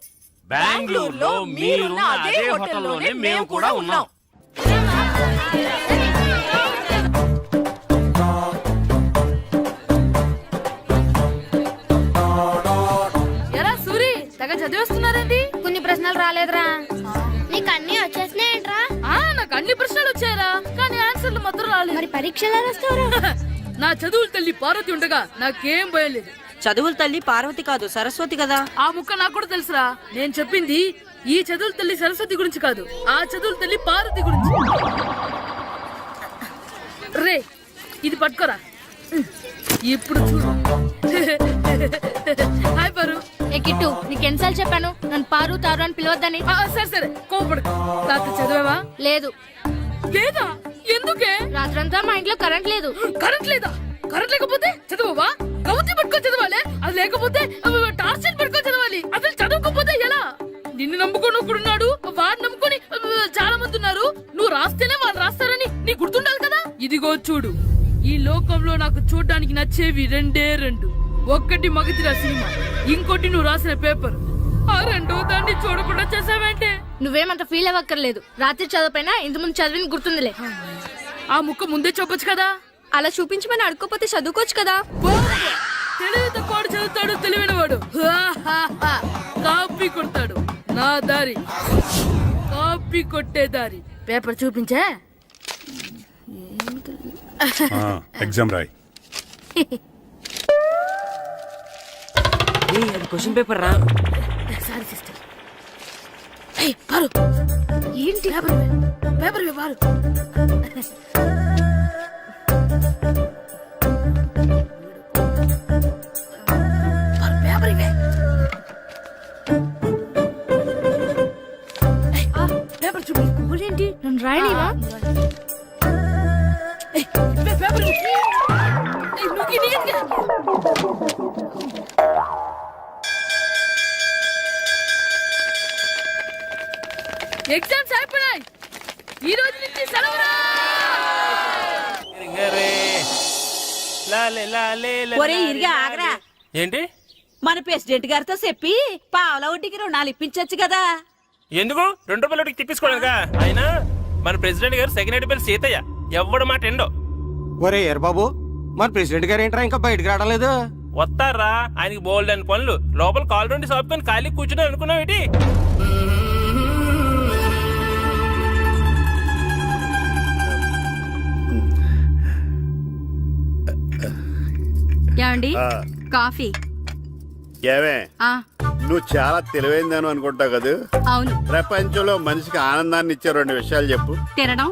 బెంగళూరులో మీరున్న అదే హోటల్లోనే మేము కూడా ఉన్నాం. ఎరా సూరి, తెగ చదివేస్తున్నారండి. కొన్ని ప్రశ్నలు రాలేదురా. నీకు అన్ని వచ్చేసినాయంట్రా? నాకు అన్ని ప్రశ్నలు వచ్చాయరా, కానీ ఆన్సర్లు మాత్రం రాలేదు. మరి పరీక్షలు రాస్తావరా? నా చదువుల తల్లి పార్వతి ఉండగా నాకేం భయం లేదు. చదువుల తల్లి పార్వతి కాదు, సరస్వతి కదా. ఆ ముక్క నాకు కూడా తెలుసురా. నేను చెప్పింది ఈ చదువుల తల్లి సరస్వతి గురించి కాదు, ఆ చదువుల తల్లి పార్వతి గురించి. రే ఇది పట్టుకోరా. ఇప్పుడు చూడు. హాయ్ పారు. ఏ కిట్టు, నీకు ఎన్నిసార్లు చెప్పాను నన్ను పారు తారు అని పిలవద్దని? సరే కోపడకు. రాత్రి చదివావా? లేదు. లేదా? ఎందుకే? రాత్రంతా మా ఇంట్లో కరెంట్ లేదు. కరెంట్ లేదా? కరెంట్ లేకపోతే చదవవా? కవిత పట్టుకొని చదవాలి. అది లేకపోతే టార్చ్ పట్టుకొని చదవాలి. అసలు చదవకపోతే ఎలా? నిన్ను నమ్ముకొని ఒకడున్నాడు, వాడు నమ్ముకొని చాలా మంది ఉన్నారు. నువ్వు రాస్తేనే వాళ్ళు రాస్తారని నీ గుర్తుండాలి కదా. ఇదిగో చూడు, ఈ లోకంలో నాకు చూడ్డానికి నచ్చేవి 2. ఒక్కటి మగధిరా సినిమా, ఇంకోటి నువ్వు రాసిన పేపర్. ఆ రెండో దాన్ని చూడకుండా చేసావంటే నువ్వేమంత ఫీల్ అవ్వక్కర్లేదు. రాత్రి చదవపోయినా ఇంతకుముందు చదివిన గుర్తుందిలే. ఆ ముక్క ముందే చూపొచ్చు కదా. అలా చూపించమని అడుక్కోపోతే చదువుకోవచ్చు కదా. తెలివి తక్కువ చదువుతాడు, తెలివైన వాడు కాపీ కొడతాడు. నా దారి కాపీ కొట్టే దారి. పేపర్ చూపించే. ఎగ్జామ్ రాయ్. అది క్వశ్చన్ పేపర్ రా. Sorry sister. పారు ఏంటి పేపర్ పారు. పేపర్ ఇవే. పేపర్ చూపి. ఏంటి నన్ను రాయనివా? పేపర్ ఎగ్జామ్స్ అయిపోయాయి. ఈ రోజు నుంచి సెలవురా. ఒరే ఇరిగా ఆగరా. ఏంటి? మన ప్రెసిడెంట్ గారితో చెప్పి పావుల వడ్డీకి రుణాలు ఇప్పించొచ్చు కదా. ఎందుకు 2 రూపాయలు తిప్పించుకోలేదుగా. అయినా మన ప్రెసిడెంట్ గారు సెకండ్ హెడ్ పేరు సీతయ్య. ఎవడు మాట ఎండో. ఒరే ఎర్ బాబు, మన ప్రెసిడెంట్ గారు ఏంట్రా ఇంకా బయటకు రావడం లేదు? వస్తారా, ఆయనకి బోల్డ్ అని పనులు. లోపల కాల్ నుండి సాపుకొని ఖాళీ కూర్చుని అనుకున్నావు ఏంటి? ఏమండి కాఫీ? ఏమే నువ్వు చాలా తెలివైందని అనుకుంటావు కదా. అవును. ప్రపంచంలో మనిషికి ఆనందాన్ని ఇచ్చే 2 విషయాలు చెప్పు. తినడం,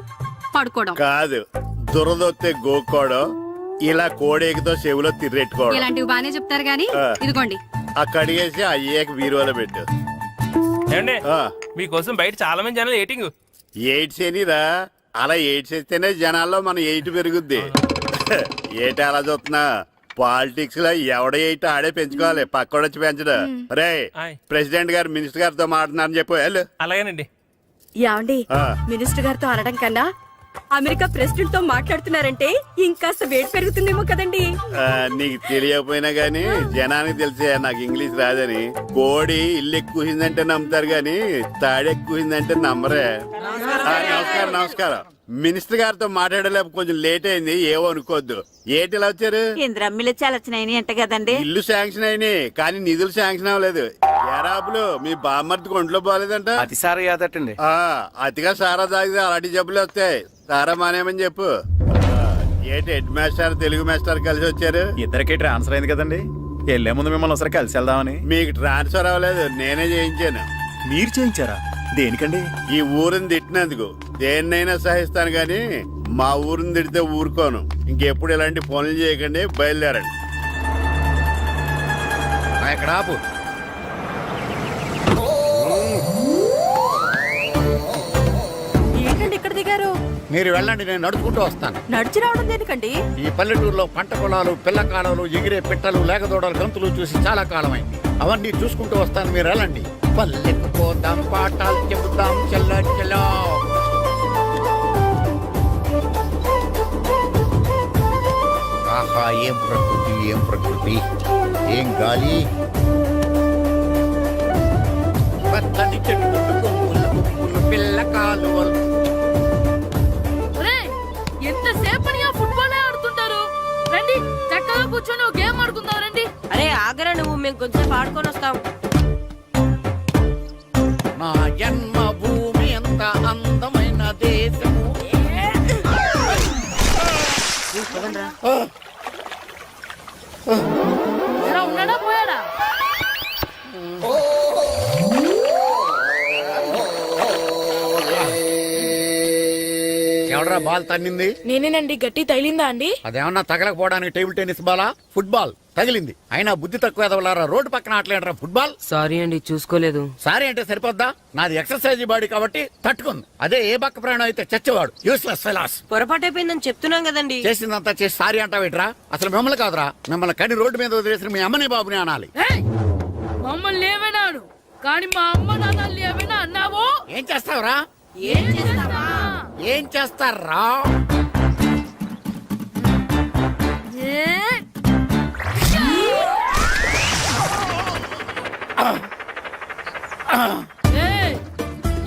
పడుకోవడం. కాదు, దురదొత్తే గోక్కోవడం, ఇలా కోడేకితో చెవిలో తిర్రెట్టుకోవడం. ఇలాంటివి బానే చెప్తారు గానీ ఇదిగోండి. అక్కడిగేసి అయ్యాక బీరువాలో పెట్టు. ఏమండి మీకోసం బయట చాలా మంది జనాలు ఎయిటింగ్. ఎయిడ్స్ ఏనిరా, అలా ఎయిడ్స్ వేస్తేనే జనాల్లో మన ఎయిట్ పెరుగుద్ది. ఏటి అలా చూస్తున్నా? పాలిటిక్స్ లో ఎవడ ఎయిట్ ఆడే పెంచుకోవాలి, పక్కడొచ్చి పెంచడు. రే ప్రెసిడెంట్ గారు మినిస్టర్ గారితో మాట్లాడుతున్నారని చెప్పు. వెళ్ళు. అలాగేనండి. ఏమండి మినిస్టర్ గారితో అనడం కన్నా అమెరికా ప్రెసిడెంట్ తో మాట్లాడుతున్నారంటే ఇంకాస్త వేడి పెరుగుతుందేమో కదండి. నీకు తెలియకపోయినా గానీ జనానికి తెలిసే నాకు ఇంగ్లీష్ రాదని. కోడి ఇల్లు ఎక్కువసిందంటే నమ్ముతారు గాని తాడెక్కువసిందంటే నమ్మరే. నమస్కారం నమస్కారం. మినిస్టర్ గారితో మాట్లాడలేక కొంచెం లేట్ అయింది, ఏవో అనుకోవద్దు. ఏటి ఇలా వచ్చారు? ఇంద్రమ్మిలు చాలా వచ్చినాయి అంట కదండి. ఇల్లు శాంక్షన్ అయినాయి కానీ నిధులు శాంక్షన్ అవ్వలేదు. ఎరాబులు మీ బామ్మర్తికి ఒంట్లో పోలేదంట. అతి సారా యాదటండి. అతిగా సారా తాగితే అలాంటి జబ్బులు వస్తాయి. సారా మానేమని చెప్పు. ఏటి హెడ్ మాస్టర్ తెలుగు మాస్టర్ కలిసి వచ్చారు? ఇద్దరికి ట్రాన్స్ఫర్ అయింది కదండి. వెళ్లే ముందు మిమ్మల్ని ఒకసారి కలిసి వెళ్దామని. మీకు ట్రాన్స్ఫర్ అవ్వలేదు, నేనే చేయించాను. మీరు చేయించారా? దేనికండి? ఈ ఊరిని తిట్టినందుకు. దేన్నైనా సహిస్తాను గాని మా ఊరిని తిడితే ఊరుకోను. ఇంకెప్పుడు ఇలాంటి పనులు చేయకండి, బయలుదేరండి. ఇక్కడ ఆపు. ఏంటండి ఇక్కడ దిగారు? మీరు వెళ్ళండి, నేను నడుచుకుంటూ వస్తాను. నడిచి రావడం దేనికండి? ఈ పల్లెటూరులో పంట పొలాలు, పిల్ల కాలాలు, ఎగిరే పిట్టలు, లేకదోడలు, గంతులు చూసి చాలా కాలమైంది. అవన్నీ చూసుకుంటూ వస్తాను, మీరు వెళ్ళండి. పల్లెకు పోదాం, పాఠాలు చెబుతాం, చెల్ల చెల్లో. ఆహా, ఏం ప్రకృతి, ఏం ప్రకృతి, ఏం గాలి. పచ్చని చెట్లు, కొమ్ములు, పిల్ల కాలువలు. ఎంతసేపని ఫుట్బాల్ ఆడుతుంటారు. రండి చక్కగా కూర్చొని గేమ్ ఆడుకుందాం. రండి. అరే ఆగరా నువ్వు, మేము కొంచెం ఆడుకొని వస్తాం. నా జన్మ భూమి ఎంత అందమైన దేశము. ఉన్నాడా పోయాడా? ఎవడరా బాల్ తన్నింది? నేనేనండి. గట్టి తగిలిందా అండి? అదేమన్నా తగలకపోవడానికి టేబుల్ టెన్నిస్ బాలా, ఫుట్బాల్ తగిలింది. అయినా బుద్ధి తక్కువ ఎదవలారా, రోడ్డు పక్కన ఆటలేడరా ఫుట్బాల్. సారీ అండి, చూసుకోలేదు. సారీ అంటే సరిపోద్దా? నాది ఎక్సర్సైజ్ బాడీ కాబట్టి తట్టుకుంది. అదే ఏ బక్క ప్రాణం అయితే చచ్చేవాడు. Useless fellas. పొరపాటు అయిపోయిందని చెప్తున్నాం కదండి. చేసిందంతా చేసి సారీ అంటావేట్రా? అసలు మిమ్మల్ని కాదురా, మిమ్మల్ని కని రోడ్డు మీద వదిలేసిన మీ అమ్మని బాబుని అనాలి. మమ్మల్ని ఏమైనాడు కానీ మా అమ్మ నాన్నల్ని ఏమైనా అన్నావో? ఏం చేస్తావురా? ఏం చేస్తారా?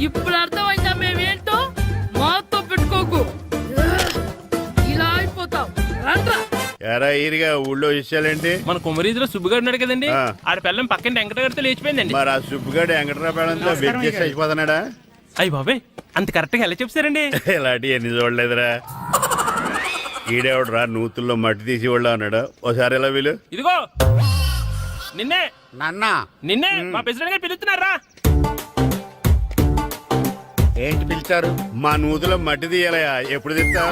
ఇప్పుడు ఫైర్గా ఊళ్ళో విషయాలేంటి? మన కుమరీధిలో సుబ్బుగాడు ఉన్నాడు కదండి, ఆ. ఆడ పిల్లం పక్కన వెంకటగారితో లేచిపోయిందండి. మరి ఆ సుబ్బుగాడు వెంకటరాపేడంతో వెయిట్ చేసి అయిపోతున్నాడా? అయ్యి బాబాయ్, అంత కరెక్ట్ గా ఎలా చెప్తారండి? ఇలాంటి ఎన్ని చూడలేదురా. ఈడేవడరా నూతుల్లో మట్టి తీసి వాళ్ళు అన్నాడు. ఒకసారి ఎలా వీలు ఇదిగో నిన్నే నాన్నా నిన్నే మా ప్రెసిడెంట్ గారు పిలుస్తున్నారా? ఏంటి పిలిచారు? మా నూతులో మట్టి తీయాలయా. ఎప్పుడు తీస్తా?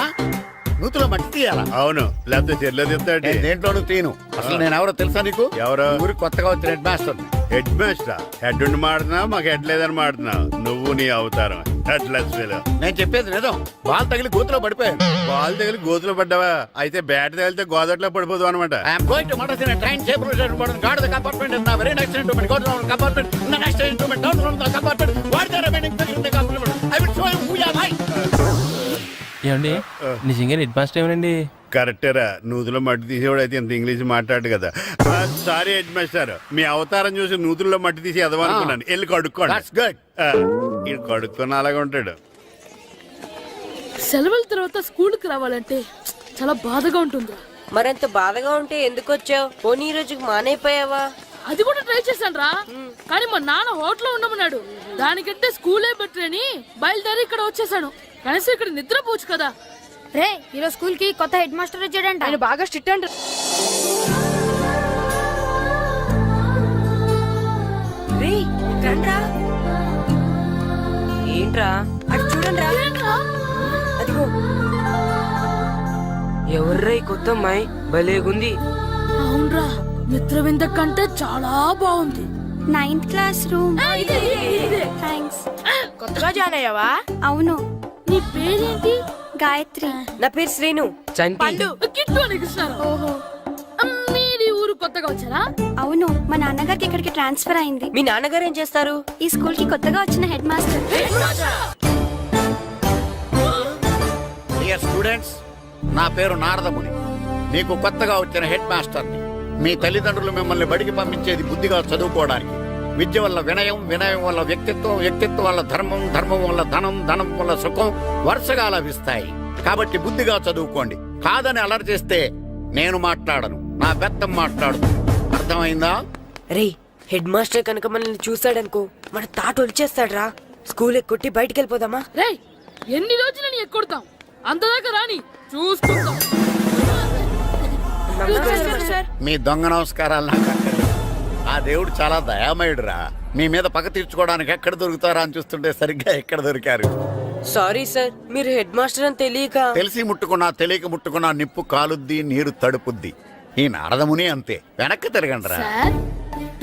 నూతులో మట్టి తీయాలా? అవును, లేకపోతే చెర్లో తీస్తాడు. నేను దేంట్లోనూ తీను. అసలు నేను ఎవరో తెలుసా నీకు? ఎవరు? ఊరికి కొత్తగా వచ్చిన head master. Head master. Head ఉండి మాడుతున్నావు, మాకు హెడ్ లేదని మాడుతున్నావు. నువ్వు నీ అవతారం హెడ్లెస్ ఫీల్. నేను చెప్పేది నిజం. బాల్ తగిలి గోతులో పడిపోయాను. బాల్ తగిలి గోతులో పడ్డావా? అయితే బ్యాట్ తగిలితే గోదట్లో పడిపోదు అనమాట. I'm going to murders in a train safe route guard the compartment in the very next instrument go down compartment in the next instrument down from the compartment what the remaining things in the compartment I will show you who you are. ఏమండి నిజంగా head master ఏమనండి? కరెక్టేరా, నూతులో మట్టి తీసేవాడు అయితే ఇంత English మాట్లాడు కదా. Sorry head master, మీ అవతారం చూసి నూతుల్లో మట్టి తీసి ఎదవనుకున్నాను. వెళ్ళి కడుక్కోండి. That's good. ఇది కడుక్కొని అలాగే ఉంటాడు. సెలవుల తర్వాత స్కూల్ కి రావాలంటే చాలా బాధగా ఉంటుందిరా. మరంత బాధగా ఉంటే ఎందుకు వచ్చావు? పోనీ ఈ రోజుకి మానైపోయావా? అది కూడా ట్రై చేశాను రా, కానీ మా నాన్న హోటల్లో ఉండమన్నాడు. దానికంటే స్కూలే బెటర్ అని బయలుదేరి ఇక్కడ వచ్చేసాను. కనీసం ఇక్కడ నిద్రపోవచ్చు కదా. రే ఈరోజు స్కూల్ కి కొత్త హెడ్ మాస్టర్ వచ్చాడంట. ఆయన బాగా స్ట్రిక్ట్ అంట. ఏంట్రా అటు చూడండి. అదిగో ఎవర్రా ఈ కొత్త అమ్మాయి? భలేగుంది. అవునరా, మిత్రవింద కంటే చాలా బాగుంది. 9th class room. థ్యాంక్స్. కొత్తగా జాయిన్ అయ్యావా? అవును. నీ పేరేంటి? గాయత్రి. నా పేరు శ్రీను. చంటి. కిట్టు అని కృష్ణారావు. ఓహో, మీరు ఊరు కొత్తగా వచ్చారా? అవును, మా నాన్నగారికి ఇక్కడికి ట్రాన్స్ఫర్ అయింది. మీ నాన్నగారు ఏం చేస్తారు? ఈ స్కూల్ కి కొత్తగా వచ్చిన హెడ్ మాస్టర్. డియర్ స్టూడెంట్స్, నా పేరు నారదముని. మీకు కొత్తగా వచ్చిన హెడ్ మాస్టర్ని. మీ తల్లిదండ్రులు మిమ్మల్ని బడికి పంపించేది బుద్ధిగా చదువుకోవడానికి. విద్య వల్ల వినయం, వినయం వల్ల వ్యక్తిత్వం, వ్యక్తిత్వం వల్ల ధర్మం, ధర్మం వల్ల ధనం, ధనం వల్ల సుఖం వరుసగా లభిస్తాయి. కాబట్టి బుద్ధిగా చదువుకోండి. కాదని అలర్ చేస్తే నేను మాట్లాడను, నా బెత్తం మాట్లాడు. అర్థమైందా? రే, హెడ్ మాస్టర్ కనుక మనల్ని చూసాడనుకో మన తాట వచ్చేస్తాడ్రా. స్కూల్ కొట్టి బయటికి వెళ్ళిపోదామా? రే, ఎన్ని రోజులు నీ ఎక్కొడతాం? అంతదాకా రాని చూసుకుందాం. మీ దొంగ నమస్కారాలు నాకు అక్కర్లేదు. ఆ దేవుడు చాలా దయామయుడురా. మీ మీద పగ తీర్చుకోవడానికి ఎక్కడ దొరుకుతారా అని చూస్తుంటే సరిగ్గా ఎక్కడ దొరికారు. సారీ సార్, మీరు హెడ్ మాస్టర్ అని తెలియక. తెలిసి ముట్టుకున్నా తెలియక ముట్టుకున్నా నిప్పు కాలుద్ది, నీరు తడుపుద్ది. ఈ నారదముని అంతే. వెనక్కి తిరగండిరా. సార్,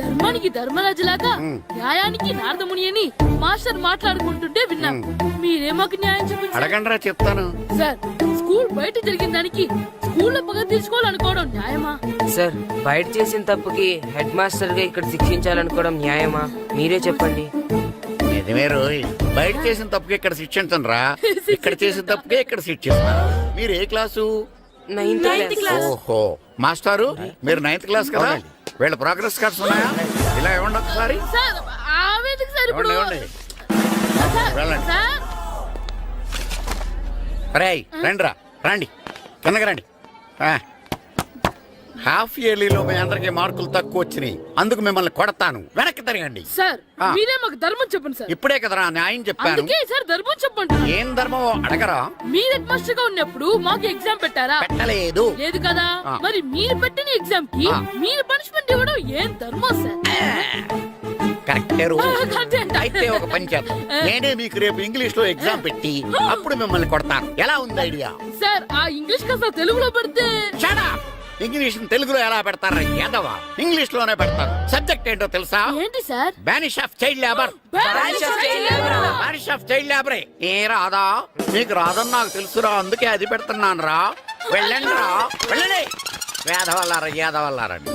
ధర్మానికి ధర్మరాజులాగా న్యాయానికి నారదముని అని మాస్టర్ మాట్లాడుకుంటుంటే విన్నాం. మీరే మాకు న్యాయం చూపించారు. అడగండిరా, చెప్తాను. సార్, స్కూల్ బయట జరిగిన దానికి స్కూల్లో పగ తీర్చుకోవాలనుకోవడం న్యాయమా? సార్, బయట చేసిన తప్పుకి హెడ్ మాస్టర్ గా ఇక్కడ శిక్షించాలనుకోవడం న్యాయమా? మీరే చెప్పండి. నిజమే రోయ్, బయట చేసిన తప్పుకి ఇక్కడ శిక్షించను రా. ఇక్కడ చేసిన తప్పుకే ఇక్కడ శిక్షిస్తున్నారు. మీరు ఏ క్లాసు? 9th class. ఓహో, మాస్టారు మీరు 9th క్లాస్ కదా? వీళ్ళ ప్రోగ్రెస్ కార్డ్స్ ఉన్నాయా? ఇలా ఇవ్వండి ఒకసారి. సార్, ఆవేదకి సార్ ఇప్పుడు. ఇవ్వండి. వెళ్ళండి. సార్, రేయ్ రండిరా, రండి కిందకి రండి. హాఫ్ ఇయర్లీలో మీ అందరికి మార్కులు తక్కువ వచ్చినాయి. అందుకు మిమ్మల్ని కొడతాను. వెనక్కి తిరగండి. సార్, మీరే మాకు ధర్మం చెప్పండి సార్. ఇప్పుడే కదరా న్యాయం చెప్పాను. అందుకే సార్ ధర్మం చెప్పండి. ఏం ధర్మం అడగరా? మీరు హెడ్ మాస్టర్ గా ఉన్నప్పుడు మాకు ఎగ్జామ్ పెట్టారా? పెట్టలేదు. లేదు కదా. మరి మీరు పెట్టిన ఎగ్జామ్ కి మీరు పనిష్మెంట్ ఇవ్వడం ఏం ధర్మం సార్? కరెక్టే రోజు. కరెక్టే అంట. అయితే ఒక పని చేద్దాం. నేనే మీకు రేపు ఇంగ్లీష్ లో ఎగ్జామ్ పెట్టి అప్పుడు మిమ్మల్ని కొడతాను. ఎలా ఉంది ఐడియా? సార్, ఆ ఇంగ్లీష్ కాస్త తెలుగులో పెడితే. ఇంగ్లీష్ తెలుగులో ఎలా పెడతారా యాదవా? ఇంగ్లీష్ లోనే పెడతారు. సబ్జెక్ట్ ఏంటో తెలుసా? ఏంటి sir? Banish of child labour. Banish of child లేబరే. ఏ రాదా? మీకు రాదని నాకు తెలుసురా, అందుకే అది పెడుతున్నాను రా. వెళ్ళండి రా, వెళ్ళండి. వేదవల్లారా, యాదవల్లారండి.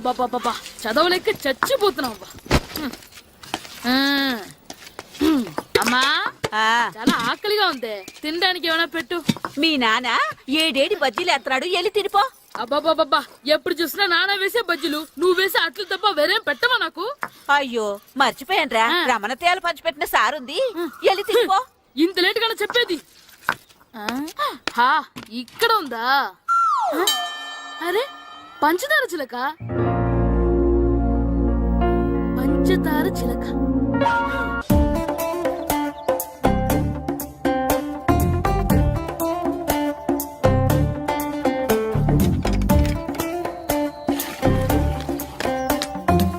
బాబా చదవలేక చచ్చిపోతున్నావు. అమ్మా, చాలా ఆకలిగా ఉంది. తినడానికి ఏమైనా పెట్టు. మీ నాన్న 7 బజ్జీలు ఎత్తాడు, వెళ్ళి తినిపో. అబ్బాబాబా ఎప్పుడు చూసినా నాన్న వేసే బజ్జీలు నువ్వు వేసే అట్లు తప్ప వేరేం పెట్టవా నాకు? అయ్యో మర్చిపోయానురా, రమణ తేలు పంచిపెట్టిన సారుంది, ఎల్లి తినిపో. ఇంత లేట్ గా చెప్పేది. హా, ఇక్కడ ఉందా? అరే పంచదార చిలక, పంచదార చిలక.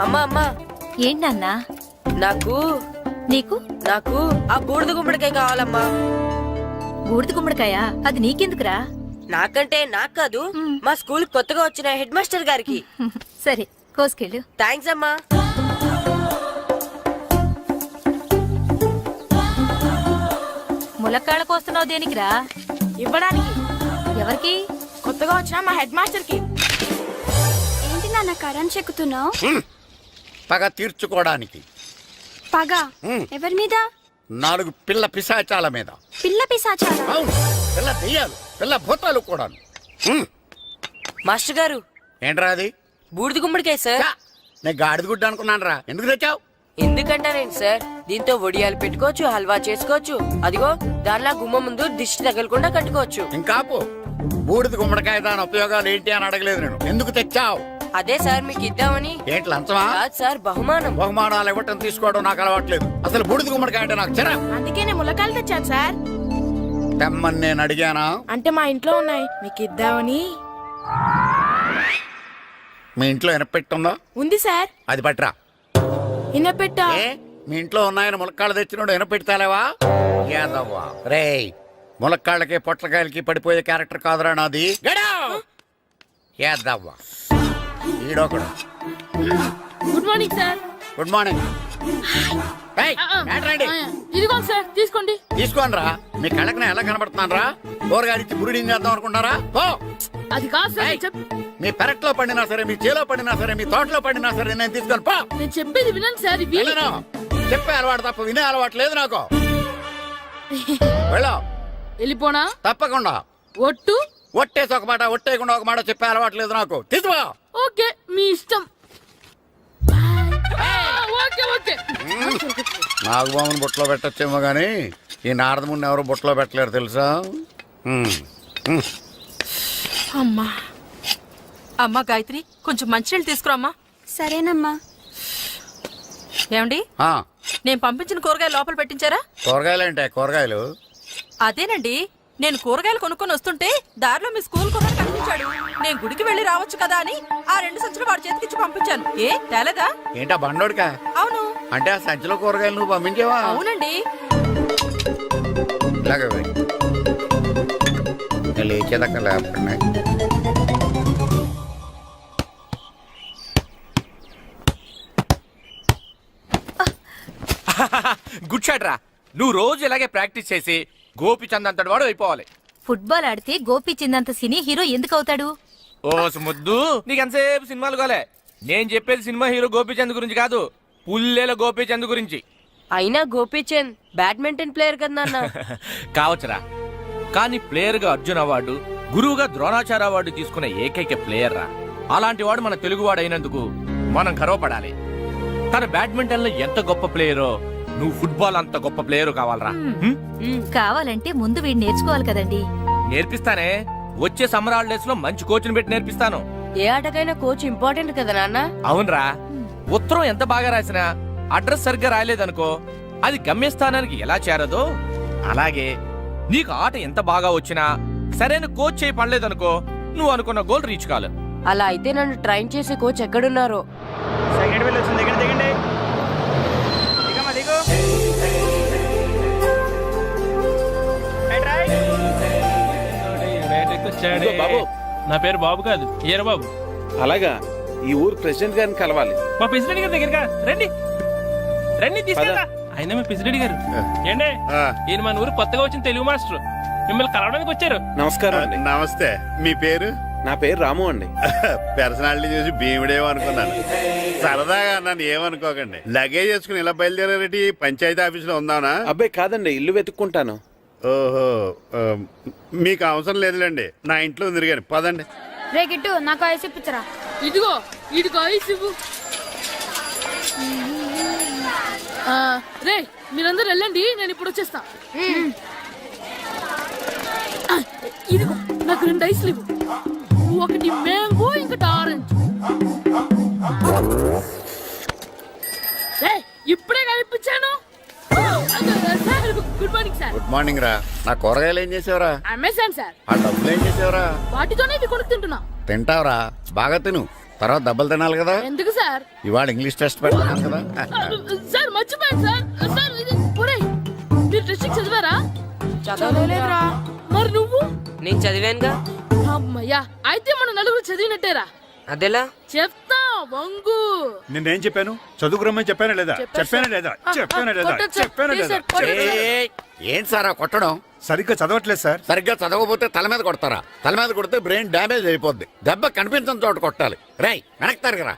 అమ్మా అమ్మా, ఏంటన్నా? నాకు నీకు నాకు ఆ బూడిద గుమ్మడికాయ కావాలమ్మా. బూడిద గుమ్మడికాయ? అది నీకెందుకురా? నాకంటే నాకు కాదు, మా స్కూల్ కొత్తగా వచ్చిన హెడ్ మాస్టర్ గారికి. సరే కోసుకెళ్ళు. థ్యాంక్స్ అమ్మా. ములక్కాళ్ళ కోస్తున్నావు దేనికిరా? ఇవ్వడానికి. ఎవరికి? కొత్తగా వచ్చిన మా హెడ్ మాస్టర్ కి. ఏంటి నాన్న కరెంట్ చెక్కుతున్నావు? పగ తీర్చుకోవడానికి. పగ? ఉమ్. ఎవరి మీద? 4 పిల్ల పిశాచాల మీద. పిల్ల పిశాచాలా? అవును, పిల్ల దెయ్యాలు, పిల్ల భూతాలు కూడాను. మాస్టర్ గారు, ఏంట్రా అది? బూడిద గుమ్మడికాయ సార్. ఛా, నేను గాడిద గుడ్డ అనుకున్నాను రా. ఎందుకు తెచ్చావు? ఎందుకంటారేంటి సార్, దీంతో వడియాలు పెట్టుకోవచ్చు, హల్వా చేసుకోవచ్చు. అదిగో దానిలా గుమ్మ ముందు దిష్టి తగలకుండా కట్టుకోవచ్చు. ఇంకాపు, బూడిద గుమ్మడికాయ దాని ఉపయోగాలు ఏంటి అని అడగలేదు నేను. ఎందుకు తెచ్చావు? అదే సార్ మీకు ఇద్దామని. ఏంటి లంచమా? కాదు సార్, బహుమానం. బహుమానాలు ఇవ్వటం తీసుకోవడం నాకు అలవాట్లేదు. అసలు బూడిద గుమ్మడికాయ అంటే నాకు చిరా. అందుకే నేను ములకాయలు తెచ్చాను సార్. తెమ్మని నేను అడిగానా? అంటే మా ఇంట్లో ఉన్నాయి, మీకు ఇద్దామని. మీ ఇంట్లో ఎనపెట్టుందా? ఉంది సార్. అది పట్రా. ఇన్నపెట్టా? ఏ, మీ ఇంట్లో ఉన్నాయని ములక్కాళ్ళు తెచ్చినోడు ఎనపెడతాలేవా? యాదవ్వా రేయ్, ములక్కాళ్ళకి పొట్లకాయలకి పడిపోయే క్యారెక్టర్ కాదురా నాది. యాదవ్వా ఈడొకడు. Good morning sir. Good morning. ఏయ్, ఏంట్రాండి? ఇదిగోండి సార్, తీసుకోండి. తీసుకోనరా. మీ కళ్ళకి నేను ఎలా కనబడుతున్నాను రా? కూరగాయలిచ్చి బ్రూడింగ్ చేద్దాం అనుకుంటారా? ఓ, అది కాదు సార్, ఏయ్, మీ పెరట్లో పండినా సరే, మీ చేలో పండినా సరే, మీ తోటలో పండినా సరే నేను తీసుకొని పో. నేను చెప్పేది వినండి సార్. ఇవి వెళ్ళను. చెప్పే అలవాటు తప్ప వినే అలవాటు లేదు నాకు. వెళ్ళావు వెళ్ళిపోనా? తప్పకుండా. ఒట్టు? ఒట్టేసి ఒక మాట, ఒట్టేయకుండా ఒక మాట చెప్పే అలవాటు లేదు నాకు. తీసుకో. ఓకే, మీ ఇష్టం. Okay okay. నాగబాబుని బుట్టలో పెట్టచ్చేమో గానీ ఈ నారదముని ఎవరు బుట్టలో పెట్టలేరు తెలుసా? అమ్మా అమ్మా గాయత్రి, కొంచెం మంచినీళ్ళు తీసుకురామ్మా. సరేనమ్మా. ఏమండి, ఆ, నేను పంపించిన కూరగాయలు లోపల పెట్టించారా? కూరగాయలు అంటే కూరగాయలు? అదేనండి, నేను కూరగాయలు కొనుక్కొని వస్తుంటే దారిలో మీ స్కూల్ కుర్రాడు కనిపించాడు. నేను గుడికి వెళ్ళి రావచ్చు కదా అని ఆ 2 సంచులు వాడి చేతికిచ్చి పంపించాను. ఏ తేలేదా? ఏంటా బండోడికా? అవును. అంటే ఆ సంచిలో కూరగాయలు నువ్వు పంపించావా? అవునండి. ఇలాగే వెయ్. ఇంకా లేచేదాకా లేకుండా. గుడ్ షాట్ రా. నువ్వు రోజు ఇలాగే ప్రాక్టీస్ చేసి గోపిచంద్ అంతటి వాడు అయిపోవాలి. ఫుట్బాల్ ఆడితే గోపిచంద్ సినీ హీరో ఎందుకు అవుతాడు? ఓ ముద్దు, నీకు ఎంతసేపు సినిమాలు కాలే. నేను చెప్పేది సినిమా హీరో గోపిచంద్ గురించి కాదు, పుల్లెల గోపిచంద్ గురించి. అయినా గోపీచంద్ బ్యాడ్మింటన్ ప్లేయర్ కదా నాన్న. కావచ్చురా, కానీ ప్లేయర్ గా అర్జున్ అవార్డు, గురువుగా ద్రోణాచార్య అవార్డు తీసుకున్న ఏకైక ప్లేయర్ రా. అలాంటి వాడు మన తెలుగువాడు అయినందుకు మనం గర్వపడాలి. తన బ్యాడ్మింటన్ లో ఎంత గొప్ప ప్లేయరో నువ్వు ఫుట్బాల్ అంత గొప్ప ప్లేయర్ కావాలరా. కావాలంటే ముందు వీడు నేర్చుకోవాలి కదండి. నేర్పిస్తానే, వచ్చే సమ్మర్ హాలిడేస్ లో మంచి కోచ్ని పెట్టి నేర్పిస్తాను. ఏ ఆటకైనా కోచ్ ఇంపార్టెంట్ కదా నాన్న. అవునరా, ఉత్తరం ఎంత బాగా రాసినా అడ్రస్ సరిగ్గా రాయలేదనుకో అది గమ్యస్థానానికి ఎలా చేరదో అలాగే నీకు ఆట ఎంత బాగా వచ్చినా సరైన కోచ్ చేయి పడలేదనుకో నువ్వు అనుకున్న గోల్ రీచ్ కాలేదు. అలా అయితే నన్ను ట్రైన్ చేసే కోచ్ ఎక్కడున్నారో. సెకండ్ వెళ్ళి వచ్చింది. దిగండి దిగండి. దిగమ్మా దిగు. బాబు, నా పేరు బాబు కాదు, ఏర బాబు. అలాగా, ఈ ఊరు ప్రెసిడెంట్ గారిని కలవాలి. మా ప్రెసిడెంట్ గారి దగ్గరగా రండి రండి, తీసుకెళ్తా. ఆయన మీ ప్రెసిడెంట్ గారు ఏండే, ఈయన మన ఊరు కొత్తగా వచ్చిన తెలుగు మాస్టర్, మిమ్మల్ని కలవడానికి వచ్చారు. నమస్కారం అండి. నమస్తే. మీ పేరు? నా పేరు రాము అండి. పర్సనాలిటీ చూసి భీముడేమో అనుకున్నాను. సరదాగా నన్ను ఏమనుకోకండి. లగేజ్ చేసుకుని ఇలా బయలుదేరేటి పంచాయతీ ఆఫీసులో ఉందానా? అబ్బాయి కాదండి, ఇల్లు వెతుక్కుంటాను. ఓహో, మీకు అవసరం లేదులేండి, నా ఇంట్లో ఉంది కానీ పదండి. రే గిట్టు నాకు ఐస్ ఇప్పించరా. ఇదిగో ఇదిగో ఐస్ ఇవ్వు. రే మీరందరూ వెళ్ళండి, నేను ఇప్పుడు వచ్చేస్తా. ఇదిగో నాకు 2 ఐస్లు ఇవ్వు. ఒకటి మ్యాంగో, ఇంకటి ఆరెంజ్. ఇప్పుడే కనిపించాను. Good morning sir. Good morning రా. నా కూరగాయలు ఏం చేసావురా? Amazon sir. ఆ డబ్బులు ఏం చేసావురా? వాటితోనే ఇవి కొనుక్కు తింటున్నా. తింటావురా, బాగా తిను, తర్వాత దెబ్బలు తినాలి కదా. ఎందుకు సార్? ఇవాళ ఇంగ్లీష్ టెస్ట్ పెడతాను కదా. సార్ మర్చిపోయాను సార్. సార్ ఇది ఒరేయ్, మీరు టెస్టింగ్ చదివారా? చదవలేదురా. మరి నువ్వు? నేను చదివానుగా. అమ్మయ్యా, అయితే మనం నలుగురు చదివినట్టేరా. అదెలా? చెప్తా వంగు. నిన్నేం చెప్పాను? చదువుకురమ్మని చెప్పానా లేదా? చెప్పానా లేదా? చెప్పానా లేదా? చెప్పానా లేదా? ఏయ్, ఏంటి సారా కొట్టడం? సరిగ్గా చదవట్లేదు సార్. సరిగ్గా చదవకపోతే తల మీద కొడతారా? తల మీద కొడితే బ్రెయిన్ డ్యామేజ్ అయిపోద్ది. దెబ్బ కనిపించని చోట కొట్టాలి. రేయ్ వెనక్కి తరగరా.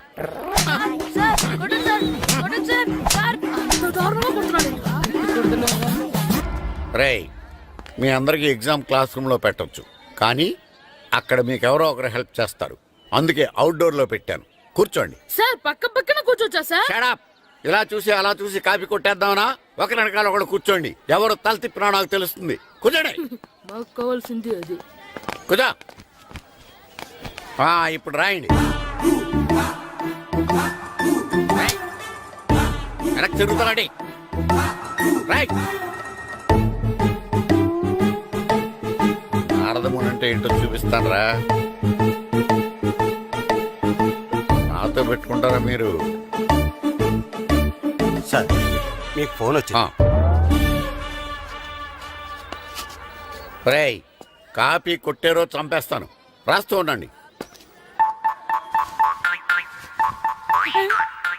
రేయ్, మీ అందరికీ ఎగ్జామ్ క్లాస్ రూమ్ లో పెట్టొచ్చు, కానీ అక్కడ మీకు ఎవరో ఒకరు హెల్ప్ చేస్తారు. అందుకే అవుట్డోర్ లో పెట్టాను. కూర్చోండి. సార్ పక్క పక్కన కూర్చోచ్చా సార్? Shut up. ఇలా చూసి అలా చూసి కాపీ కొట్టేద్దామనా? ఒకరి వెనకాల ఒకడు కూర్చోండి. ఎవరు తల తిప్పినా నాకు తెలుస్తుంది. కూర్చోండి. మాకు కావాల్సింది అది. కూర్చో. ఇప్పుడు రాయండి. వెనక్కి తిరుగుతారండి. రైట్. నారదముని అంటే ఏంటో చూపిస్తానరా. నాతో పెట్టుకుంటారా మీరు? సార్ మీకు ఫోన్ వచ్చింది. రేయ్, కాపీ కొట్టారో చంపేస్తాను. రాస్తూ ఉండండి.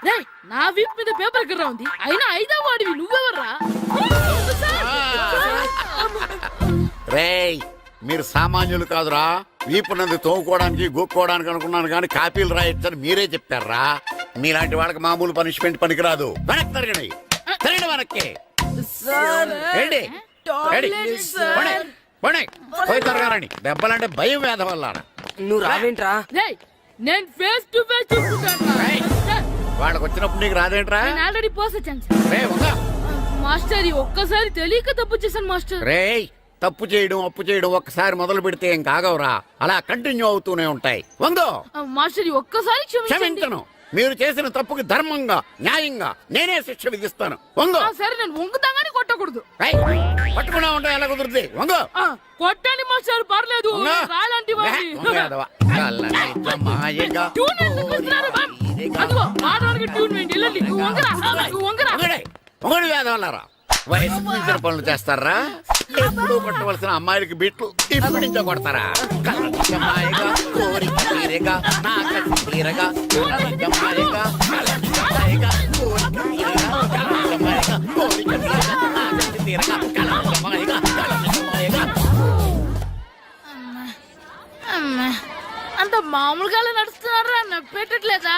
రేయ్, నా వీప్ మీద పేపర్ కర్ర ఉంది, అయినా 5వ వాడివి నువ్వెవర్రా? రేయ్, మీరు సామాన్యులు కాదురా. వీపున్నది తోముకోవడానికి గోక్కోవడానికి అనుకున్నాను, కానీ కాపీలు రాయొచ్చని మీరే చెప్పారా. మీలాంటి వాళ్ళకి మామూలు పనిష్మెంట్ పనికిరాదు. వెనక్కి తిరగండి. తిరగండి వెనక్కి. ఏంటి? పోయి తిరగారండి. దెబ్బలంటే భయం వేద వల్ల. నువ్వు రావేంట్రా? రేయ్, నేను ఫేస్ టు ఫేస్ చూసుకుంటాను. వాళ్ళకి వచ్చినప్పుడు నీకు రాదేంట్రా? నేను ఆల్రెడీ పోస్ వచ్చాను సార్. రే వంగ. మాస్టర్, ఈ ఒక్కసారి తెలియక తప్పు చేశాను మాస్టర్. రేయ్, తప్పు చేయడం అప్పు చేయడం ఒక్కసారి మొదలు పెడితే ఏం కాగవరా. అలా కంటిన్యూ అవుతూనే ఉంటాయి. వందో. మాస్టర్, ఈ ఒక్కసారి క్షమించను. మీరు చేసిన తప్పుకి ధర్మంగా న్యాయంగా నేనే శిక్ష విధిస్తాను. వంగో. సరే, నేను వంగుతాగానే కొట్టకూడదు. పట్టుకున్నా ఉంటా ఎలా కుదురుతుంది. వంగో. కొట్టండి మాస్టర్, పర్లేదు. రాలాంటి వాడిని. ట్యూన్ ఎందుకు ఇస్తున్నారు, మ్యామ్? అదిగో ఆడవాళ్ళకి ట్యూన్ వేయండి. వెళ్ళండి. నువ్వు వంగరా, నువ్వు వంగరా. పొగడు వేదవల్లారా. వయసు మించిన పనులు చేస్తారా? ఎప్పుడు కొట్టవలసిన అమ్మాయిలకి బీట్లు ఇప్పుడు నుంచో కొడతారా? కలజమాయగా, కోరిక తీరగా, నా కసి తీరగా, కలజమాయగా, కలజమాయగా, కోరిక తీరగా, కలజమాయగా, కోరిక తీరగా, నా కసి తీరగా, కలజమాయగా, కలజమాయగా. అంత మామూలుగా నడుస్తున్నారా? నొప్పెట్టట్లేదా?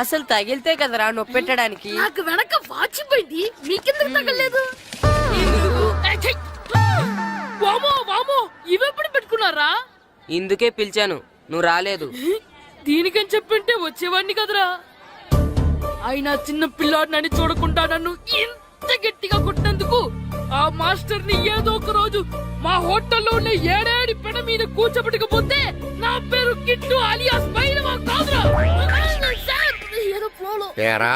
అసలు తగిలితే కదరా నొప్పెట్టడానికి. నాకు వెనక వాచిపోయింది, మీకెందుకు తగలేదు? వామో వామో, ఇవెప్పుడు పెట్టుకున్నారా? ఇందుకే పిలిచాను, నువ్వు రాలేదు. దీనికని చెప్పింటే వచ్చేవాడిని కదరా. అయినా చిన్న పిల్లాడినని చూడకుండా నన్ను ఇంత గట్టిగా కొట్టినందుకు ఆ మాస్టర్ ని ఏదో ఒక రోజు మా హోటల్లో ఉన్న 7 పెడ మీద కూర్చోబెట్టకపోతే నా పేరు కిట్టు అలియాస్ బైరవా కాదురా. తేరా,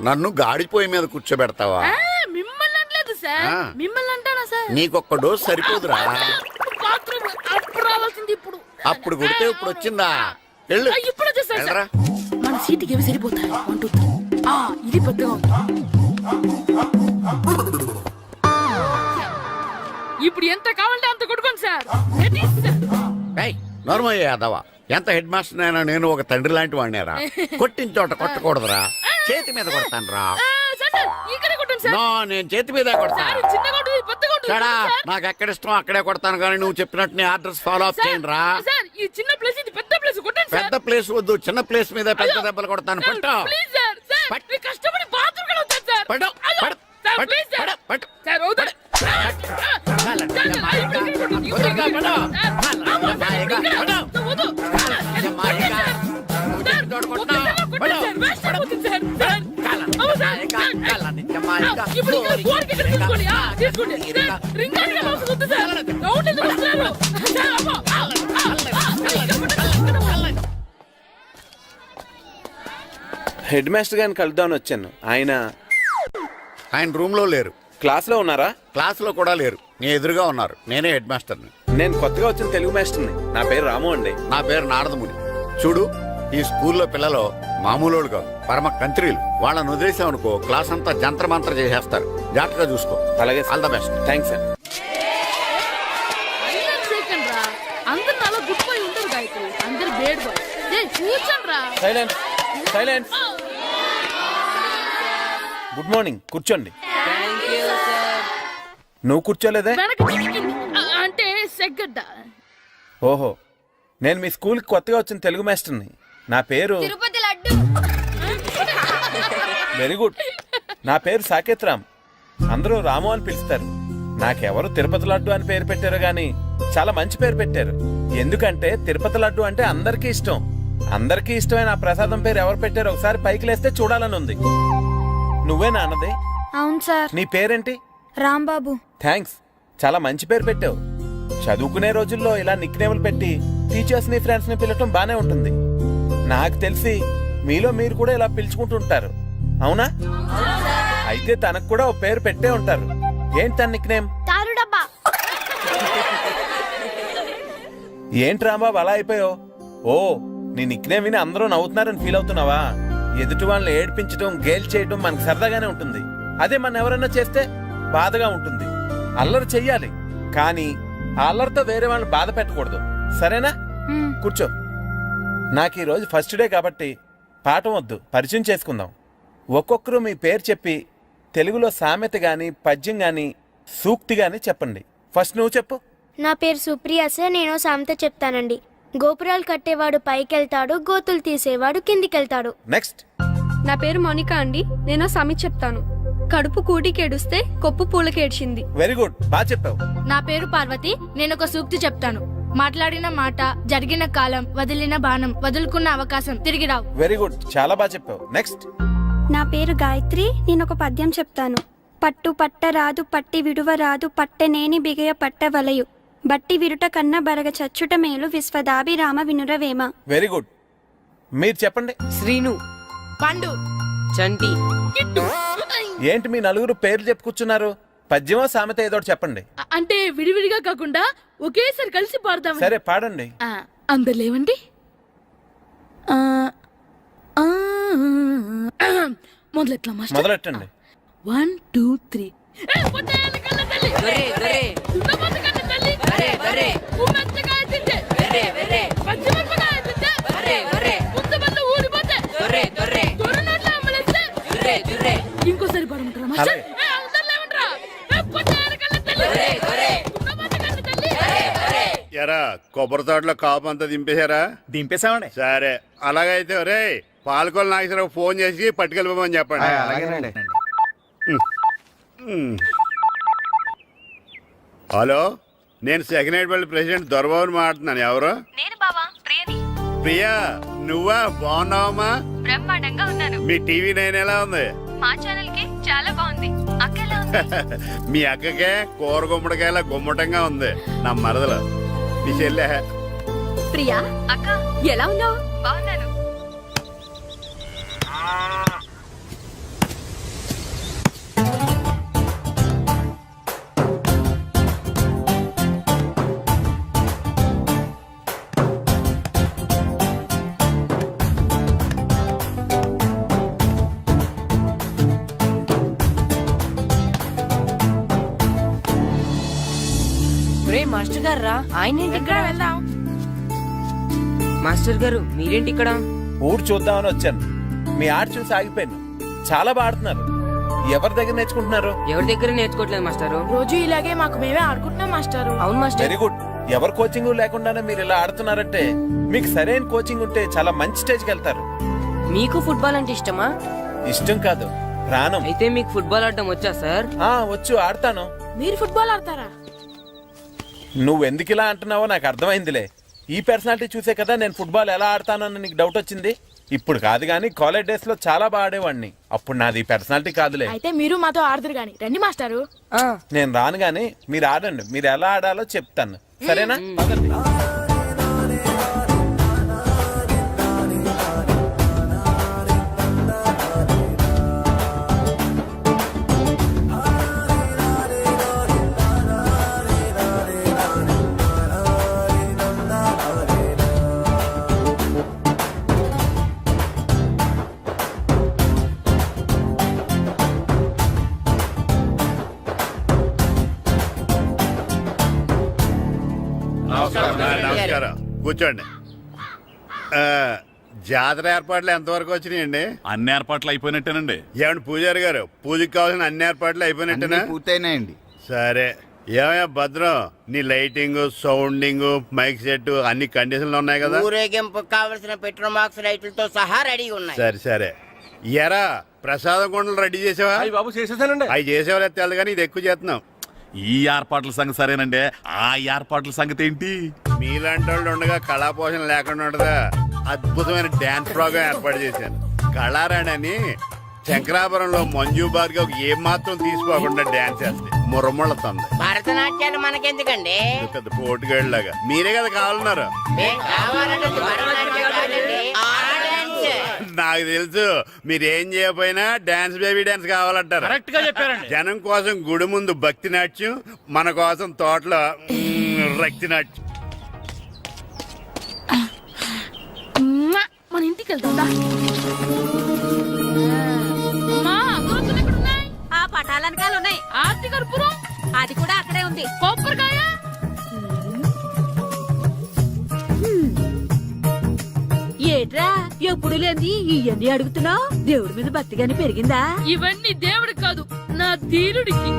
నన్ను గాడిపోయి మీద కూర్చోబెడతావా? మిమ్మల్ని అనలేదు సార్. మిమ్మల్ని అంటానా సార్? నీకొక్క డోస్ సరిపోదురా. బాత్రూమ్ అప్పుడు రావాల్సింది ఇప్పుడు. అప్పుడు కొడితే ఇప్పుడు వచ్చిందా? వెళ్ళు. ఇప్పుడు వచ్చేసారు వెళ్ళరా. మన సీటుకి ఏవి సరిపోతాయి? 1 2 3. ఇది పెద్దగా ఉంది. ఇప్పుడు ఎంత కావాలంటే అంత కొట్టుకోండి సార్. నోర్మయ్య యాదవ, ఎంత హెడ్ మాస్టర్ అయినా నేను ఒక తండ్రి లాంటి వాడినేరా. కొట్టిన చోట కొట్టకూడదురా, చేతి మీద కొడతాను రా. నో, నేను చేతి మీద కొడతాను. నాకు ఎక్కడ ఇష్టం అక్కడే కొడతాను, కానీ నువ్వు చెప్పినట్టు నీ ఆర్డర్స్ ఫాలో అప్ చేయండి రా. పెద్ద ప్లేస్ వద్దు, చిన్న ప్లేస్ మీద పెద్ద దెబ్బలు కొడతాను. పట్టు పట్టు ఇప్పుడు ఇక్కడ గోడకి ఇక్కడ తీసుకోండి. తీసుకోండి. రింగ్ ఆడికి ఎలా వస్తుంది సార్? రౌండ్ ఎందుకు వస్తున్నారు? సార్, అబ్బో. హెడ్ మాస్టర్ గారిని కలుద్దామని వచ్చాను. ఆయన రూమ్ లో లేరు, క్లాస్లో ఉన్నారా? క్లాసులో కూడా లేరు, నీ ఎదురుగా ఉన్నారు. నేనే హెడ్ మాస్టర్ని. నేను కొత్తగా వచ్చిన తెలుగు మాస్టర్ని. నా పేరు రాము అండి. నా పేరు నారదముని. చూడు, ఈ స్కూల్లో పిల్లలు మామూలు కాదు, పరమ కంత్రీలు. వాళ్ళని వదిలేసామనుకో క్లాస్ అంతా జంత్ర మంత్ర చేసేస్తారు. జాగ్రత్తగా చూసుకో. అలాగే all the best. Thanks sir. Second రా, అందరు నాలో గుడ్ బాయ్ ఉంటారు గాయత్రి, అందరు బేడ్ బాయ్. కూర్చోండి రా. Silence, silence. గుడ్ మార్నింగ్, కూర్చోండి. నువ్వు కూర్చోలేదే? వెనక చిక్కింది. అంటే సెగ్గడ్డ. ఓహో, నేను మీ స్కూల్కి కొత్తగా వచ్చిన తెలుగు మాస్టర్ని. నా పేరు తిరుపతి లడ్డు. Very good. నా పేరు సాకేత్ రామ్. అందరూ రాము అని పిలుస్తారు. నాకెవరు తిరుపతి లడ్డు అని పేరు పెట్టారు గాని చాలా మంచి పేరు పెట్టారు. ఎందుకంటే తిరుపతి లడ్డు అంటే అందరికీ ఇష్టం. అందరికీ ఇష్టమైన ఆ ప్రసాదం పేరు ఎవరు పెట్టారో ఒకసారి పైకి లేస్తే చూడాలని ఉంది. నువ్వేనా అన్నది? అవును సార్. నీ పేరేంటి? రాంబాబు. థ్యాంక్స్, చాలా మంచి పేరు పెట్టావు. చదువుకునే రోజుల్లో ఇలా నిక్నేములు పెట్టి టీచర్స్ ని ఫ్రెండ్స్ ని పిలవటం బానే ఉంటుంది. నాకు తెలిసి మీలో మీరు కూడా ఇలా పిలుచుకుంటుంటారు, అవునా? అయితే తనకు కూడా ఓ పేరు పెట్టే ఉంటారు. ఏంటి తన నిక్నేమ్? తారు డబ్బా. ఏంటి రాంబాబు అలా అయిపోయావు? ఓ, నీ నిక్నేమ్ విని అందరూ నవ్వుతున్నారని ఫీల్ అవుతున్నావా? ఎదుటి వాళ్ళని ఏడ్పించడం, గేల్ చేయడం మనకు సరదాగానే ఉంటుంది. అదే మన ఎవరన్నా చేస్తే బాధగా ఉంటుంది. అల్లరి చెయ్యాలి, కానీ ఆ అల్లరితో వేరే వాళ్ళని బాధ పెట్టకూడదు. సరేనా? కూర్చో. నాకు ఈ రోజు ఫస్ట్ డే కాబట్టి పాఠం వద్దు, పరిచయం చేసుకుందాం. ఒక్కొక్కరు మీ పేరు చెప్పి తెలుగులో సామెత గాని, పద్యం గాని, సూక్తి గాని చెప్పండి. ఫస్ట్ నువ్వు చెప్పు. నా పేరు సుప్రియ సార్. నేను సామెత చెప్తానండి. గోపురాలు కట్టేవాడు పైకెళ్తాడు, గోతులు తీసేవాడు కిందికెళ్తాడు. నెక్స్ట్. నా పేరు మోనికా అండి. నేను సామెత చెప్తాను. కడుపు కూటికేడుస్తే కొప్పు పూలకేడ్చింది. వెరీ గుడ్, బాగా చెప్పావు. నా పేరు పార్వతి. నేను ఒక సూక్తి చెప్తాను. మాట్లాడిన మాట, జరిగిన కాలం, వదిలిన బాణం, వదులుకున్న అవకాశం తిరిగి రావు. వెరీ గుడ్, చాలా బాగా చెప్పావు. నెక్స్ట్. నా పేరు గాయత్రి. నేను ఒక పద్యం చెప్తాను. పట్టు పట్ట రాదు, పట్టి విడువ రాదు, పట్టెనేని బిగయ పట్ట వలయు, బట్టి విరుట కన్న బరగ చచ్చుట మేలు, విశ్వదాభిరామ వినురవేమ. Very good. మీరు చెప్పండి. శ్రీను, పండు, చంటి, ఏంటి మీ నలుగురు పేర్లు చెప్పుకూర్చున్నారు? పద్యమో సామెత ఏదో చెప్పండి. అంటే విడివిడిగా కాకుండా ఒకేసారి కలిసి పాడదాం. సరే, పాడండి. అందరు లేవండి. మొదలెట్లా మాస్టర్? మొదలెట్టండి. 1 2 3. ఇంకోసారి పాడమంటారా మాస్టర్? ఎరా, కొబ్బరి తోటలో కాపు అంతా దింపేశారా? దింపేశామండి. సరే, అలాగైతే రే పాలకొల నాగేశ్వరరావు ఫోన్ చేసి పట్టుకెళ్ళిపోమని చెప్పండి. అలాగేనండి. హలో, నేను సెకండ్ హెడ్ పల్లి ప్రెసిడెంట్ దొరబాబుని మాట్లాడుతున్నాను. ఎవరు? నేను బావా ప్రియని. ప్రియా, నువ్వా? బాగున్నావమ్మా? బ్రహ్మాండంగా ఉన్నాను. మీ టీవీ 9 ఎలా ఉంది? మా ఛానల్ కి చాలా బాగుంది. అక్క ఎలా ఉంది? మీ అక్కకే కూర గుమ్మడికాయల గుమ్మటంగా ఉంది. నా మరదలు మీ చెల్లె. ప్రియా అక్క ఎలా ఉన్నావు? బాగున్నాను. మాస్టర్ గారు రా. ఆయన ఇక్కడ వెళ్దాం. మాస్టర్ గారు మీరేంటి ఇక్కడ? ఊరు చూద్దామని వచ్చాను. మీ ఆట చూసి ఆగిపోయాను. చాలా బాగా ఆడుతున్నారు. ఎవరి దగ్గర నేర్చుకుంటున్నారు? ఎవరి దగ్గర నేర్చుకోవట్లేదు మాస్టారు. రోజు ఇలాగే మాకు మేమే ఆడుకుంటున్నాం మాస్టారు. అవును మాస్టర్. Very good. ఎవరు కోచింగ్ లేకుండానే మీరు ఇలా ఆడుతున్నారంటే మీకు సరైన కోచింగ్ ఉంటే చాలా మంచి స్టేజ్కి వెళ్తారు. మీకు ఫుట్బాల్ అంటే ఇష్టమా? ఇష్టం కాదు, ప్రాణం. అయితే మీకు ఫుట్బాల్ ఆడటం వచ్చా సార్? వచ్చు, ఆడతాను. మీరు ఫుట్బాల్ ఆడతారా? నువ్వెందుకు ఇలా అంటున్నావో నాకు అర్థమైందిలే. ఈ పర్సనాలిటీ చూసే కదా నేను ఫుట్బాల్ ఎలా ఆడతానని నీకు డౌట్ వచ్చింది. ఇప్పుడు కాదు కానీ కాలేజ్ డేస్ లో చాలా బాగా ఆడేవాడిని. అప్పుడు నాది పర్సనాలిటీ కాదులే. అయితే మీరు మాతో ఆడదురు గాని రండి మాస్టారు. నేను రాను గానీ మీరు ఆడండి. మీరు ఎలా ఆడాలో చెప్తాను, సరేనా? పదండి. నమస్కారం, కూర్చోండి. జాతర ఏర్పాట్లు ఎంతవరకు వచ్చినాయండి? అన్ని ఏర్పాట్లు అయిపోయినట్టేనండి. ఏమండి పూజారి గారు, పూజకి కావాల్సిన అన్ని ఏర్పాట్లు అయిపోయినట్టేనా? పూర్తయినాయండి. సరే. ఏమయ్యా భద్రం, నీ లైటింగ్, సౌండింగ్, మైక్ సెట్ అన్ని కండిషన్లు ఉన్నాయి కదా? ఊరేగింపు కావలసిన పెట్రోల్ మార్క్స్ లైట్లతో సహా రెడీ ఉన్నాయి. సరే సరే. ఎరా ప్రసాదం కొండలు రెడీ చేసావా? బాబు చేసేసానండి. అవి చేసేవాళ్ళు తెలదు కానీ ఇది ఎక్కువ చేస్తున్నాం. ఈ ఏర్పాట్ల సంగతి సరేనండి, ఆ ఏర్పాట్ల సంగతి ఏంటి? మీలాంటి వాళ్ళు ఉండగా కళాపోషణ లేకుండా ఉండదా? అద్భుతమైన డ్యాన్స్ ప్రోగ్రామ్ ఏర్పాటు చేశాను. కళారాణి అని శంకరాపురంలో మంజు భార్గవ్ ఏం మాత్రం తీసుకోకుండా డ్యాన్స్ చేస్తే మురముళ్ళతుంది. భరతనాట్యాలు మనకెందుకండి? పెద్ద పోటుగాళ్ళలాగా మీరే కదా కావాలన్నారు. నాకు తెలుసు మీరేం చేయకపోయినా డాన్స్ బేబీ డాన్స్ కావాలంటారు. కరెక్ట్ గా చెప్పారండి. జనం కోసం గుడి ముందు భక్తి నాట్యం, మన కోసం తోటలో రక్తి నాట్యం. మన ఇంటికి వెళ్తా. ఆ పటాలనకాలు ఉన్నాయి. ఆర్తి కర్పూరం అది కూడా అక్కడే ఉంది. కొబ్బరికాయ ఏట్రా ఎప్పుడు లేని ఇవన్నీ అడుగుతున్నావు? దేవుడి మీద భక్తిగాని పెరిగిందా? ఇవన్నీ దేవుడికి కాదు, నా ధీరుడికి.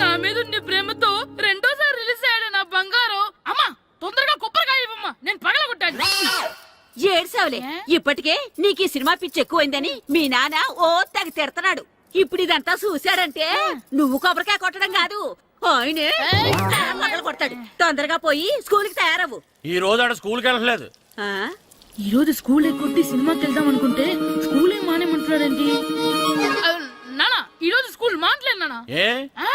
నా మీద ఉండే ప్రేమతో రెండోసారి రిలీజ్ అయ్యాడు నా బంగారం. అమ్మా తొందరగా కొబ్బరికాయ ఇవ్వమ్మా, నేను పగలగొట్టాను. ఏడ్సావులే, ఇప్పటికే నీకు ఈ సినిమా పిచ్చి ఎక్కువైందని మీ నాన్న ఓ తెగ తిడతాడు. ఇప్పుడు ఇదంతా చూశాడంటే నువ్వు కొబ్బరికాయ కొట్టడం కాదు, ఆయనే మొదలు కొడతాడు. తొందరగా పోయి స్కూల్ కి తయారవు. ఈ రోజు ఆడ స్కూల్కి వెళ్ళలేదు. ఆ? ఈ రోజు స్కూల్ ఎక్కొట్టి సినిమాకి వెళ్దాం అనుకుంటే స్కూల్ ఏం మానేమంటున్నాడండి. నానా ఈ రోజు స్కూల్ మానట్లేదు నానా. ఏ ఆ,